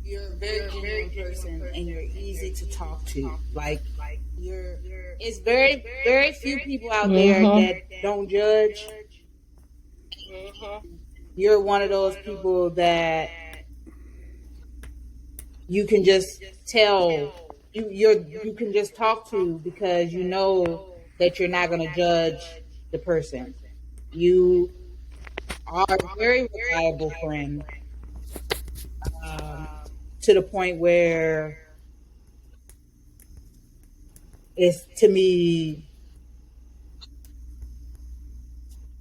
you're a very genuine person and you're easy to talk to. Like you're, it's very few people out there Hmm. that don't judge. You're one of those people that you can just tell you can just talk to, because you know that you're not going to judge the person. You are a very reliable friend, um, to the point where it's, to me,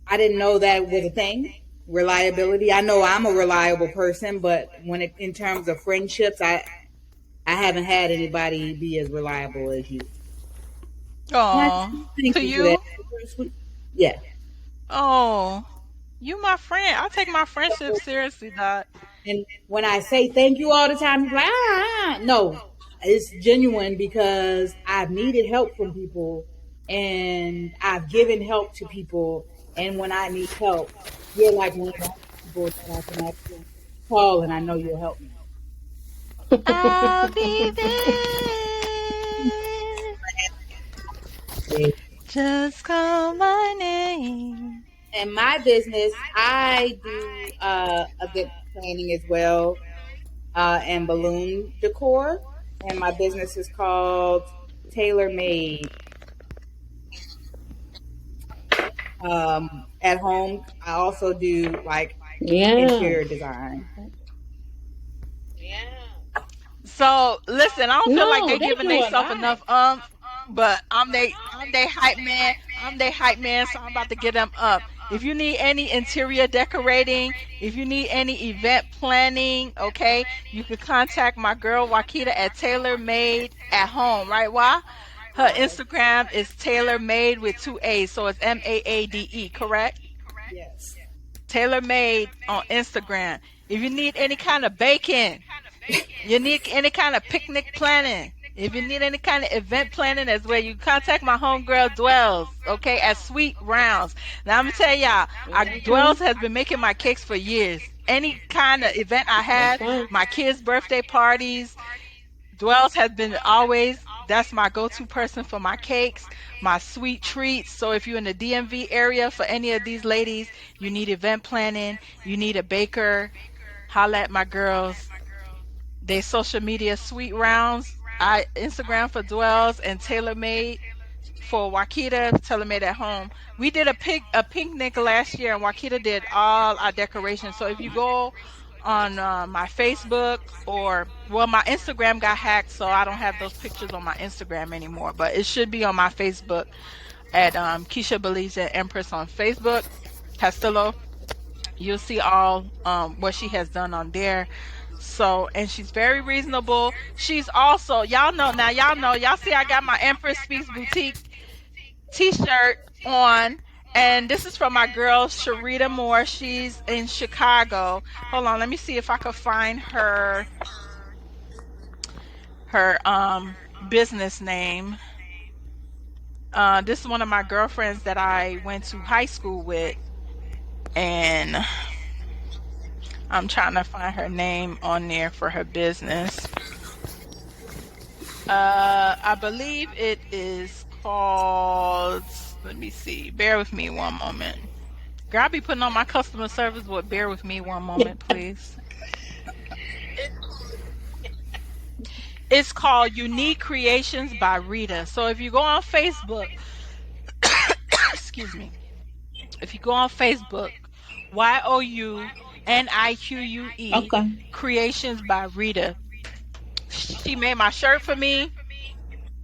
I didn't know that was a thing. Reliability. I know I'm a reliable person, but when it in terms of friendships, I haven't had anybody be as reliable as you. And I Oh, thank to you for that. you? Yeah. Oh, you my friend. I take my friendship seriously, dog. And when I say thank you all the time, it's like, no, it's genuine, because I've needed help from people and I've given help to people. And when I need help, you're like one of the people that I can actually call, and I know you'll help me. I'll be there. Just call my name. In my business, I do event planning as well, and balloon decor. And my business is called Tailor Made. At home, I also do like Yeah. interior design. So listen, I don't feel like No, they they giving do a themselves lot. enough but I'm they hype man. I'm they hype man, so I'm about to get them up. If you need any interior decorating, if you need any event planning, okay, you can contact my girl Wakita at Tailor Made at Home, right? Why? Her Instagram is Tailor Made with two A's, so it's Maade, correct? Yes. Tailor Made on Instagram. If you need any kind of baking, you need any kind of picnic planning, if you need any kind of event planning, as where you contact my homegirl Dwells, okay, at Sweet Rounds. Now I'm gonna tell y'all, I Mm-hmm. Dwells has been making my cakes for years. Any kind of event I That's have, right. my kids' birthday parties, Dwells has been always, that's my go-to person for my cakes, my sweet treats. So if you're in the DMV area for any of these ladies, you need event planning, you need a baker, holla at my girls. They social media Sweet Rounds. I Instagram for Dwells and Tailor Made for Wakita, Tailor Made at Home. We did a picnic last year, and Wakita did all our decorations. So if you go on my Facebook, or well, my Instagram got hacked, so I don't have those pictures on my Instagram anymore. But it should be on my Facebook at Keisha Believes in Empress on Facebook. Castillo, you'll see all what she has done on there. So, and she's very reasonable. She's also, y'all know now, y'all see I got my Empress Speaks boutique t-shirt on, and this is from my girl Sharita Moore. She's in Chicago. Hold on, let me see if I could find her business name. This is one of my girlfriends that I went to high school with, and I'm trying to find her name on there for her business. I believe it is called. Let me see. Bear with me one moment. Girl, I be putting on my customer service, but bear with me one moment, please. It's called Unique Creations by Rita. So if you go on Facebook, excuse me. If you go on Facebook, YOUNIQUE Okay. Creations by Rita. She made my shirt for me,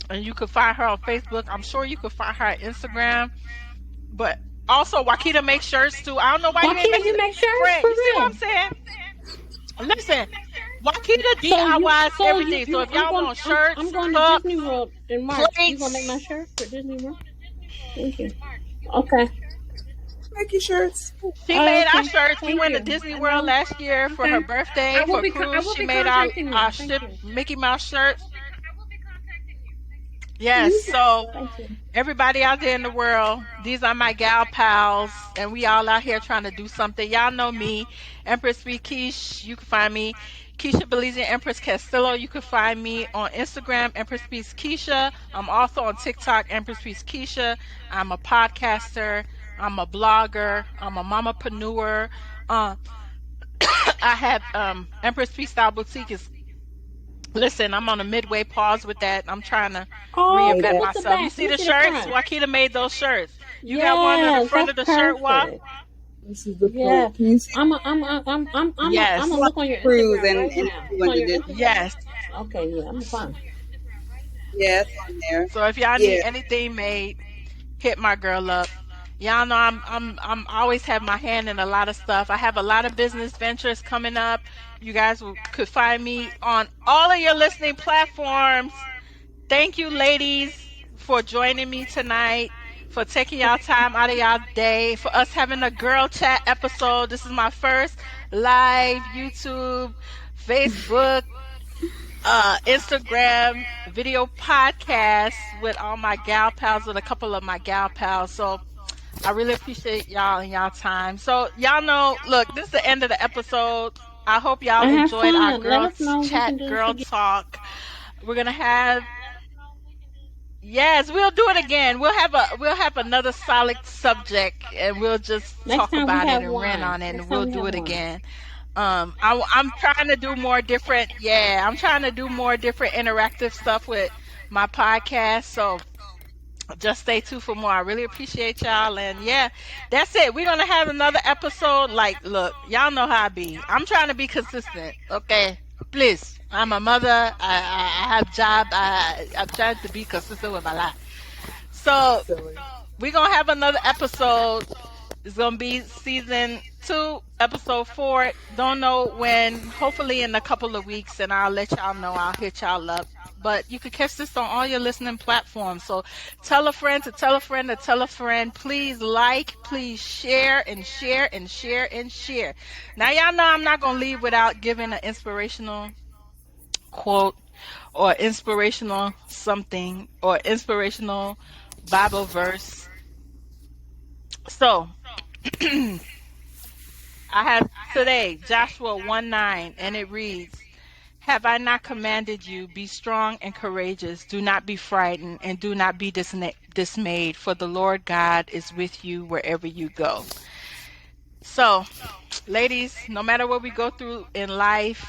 and you can find her on Facebook. I'm sure you can find her on Instagram. But also, Wakita makes shirts too. I don't know why you ain't Wakita, messing. you make shirts Fred, for you see what I'm real? saying? Listen, Wakita So you, DIYs so you, everything. So you, if y'all want I'm shirts, going to Disney cups, World in March. You gonna make my plates, shirt for Disney World? Thank you. Okay. Make your shirts. she made our Okay. shirts. We Thank went to you. Disney I World know. last year for her Okay. birthday for a I cruise. will She be made contacting you. our Thank ship you. Mickey Mouse shirts. Yes, You. so Thank you. everybody out there in the world, these are my gal pals, and we all out here trying to do something. Y'all know me, Empress Speak Keish. You can find me, Keisha Belize Empress Castillo. You can find me on Instagram, Empress Speaks Keisha. I'm also on TikTok, Empress Speaks Keisha. I'm a podcaster. I'm a blogger. I'm a mamapreneur. Uh, I have Empress Speaks Style Boutique is Listen, I'm on a midway pause with that. I'm trying to Oh, Oh, come reinvent yeah. with the myself. You back. Let see me the see the shirts? front. Wakita made those shirts. You got one of the Yes, front that's of the shirt, Wa? perfect. This is the Yeah, float. Can you see Yes. I'm a the look on your cruise Instagram right and now. do It's on under your this? Instagram. Yes. Okay, yeah, I'm gonna find. Yeah, it's on there. So if y'all Yeah. need anything made, hit my girl up. Y'all know I'm always have my hand in a lot of stuff. I have a lot of business ventures coming up. You guys could find me on all of your listening platforms. Thank you, ladies, for joining me tonight, for taking y'all time out of y'all day, for us having a girl chat episode. This is my first live YouTube, Facebook, Instagram video podcast with all my gal pals, with a couple of my gal pals. So I really appreciate y'all and y'all time. So y'all know, look, this is the end of the episode. I hope y'all I have enjoyed our fun. Let girl us know what we chat, can do this girl again. talk. We're gonna have Yes, we'll do it again. We'll have another solid subject and we'll just Next talk time we about it have and rant wine. on it Next and time we'll we do have it wine. again. I'm trying to do more different. Yeah, I'm trying to do more different interactive stuff with my podcast. So just stay tuned for more. I really appreciate y'all. And yeah, that's it. We're gonna have another episode. Like, look, y'all know how I be. I'm trying to be consistent. Okay, please. I'm a mother. I have job. I'm trying to be consistent with my life. So Silly. we're gonna have another episode. It's gonna be season 2, episode 4. Don't know when. Hopefully in a couple of weeks, and I'll let y'all know. I'll hit y'all up. But you can catch this on all your listening platforms. So tell a friend to tell a friend to tell a friend. Please like, please share and share and share and share. Now y'all know I'm not gonna leave without giving an inspirational quote or inspirational something or inspirational Bible verse. So I have today Joshua 1:9, and it reads, have I not commanded you, be strong and courageous, do not be frightened, and do not be dismayed, for the Lord God is with you wherever you go. So, ladies, no matter what we go through in life,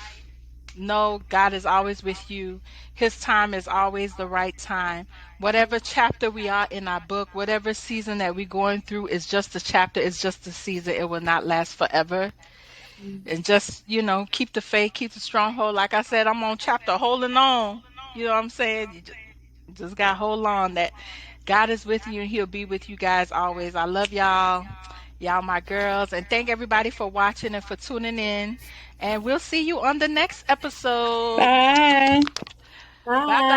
know God is always with you. His time is always the right time. Whatever chapter we are in our book, whatever season that we're going through is just a chapter, it's just a season. It will not last forever. And just, keep the faith, keep the stronghold. Like I said, I'm on chapter holding on. You know what I'm saying? You just got to hold on that God is with you and he'll be with you guys always. I love y'all. Y'all my girls. And thank everybody for watching and for tuning in. And we'll see you on the next episode. Bye. Bye Bye.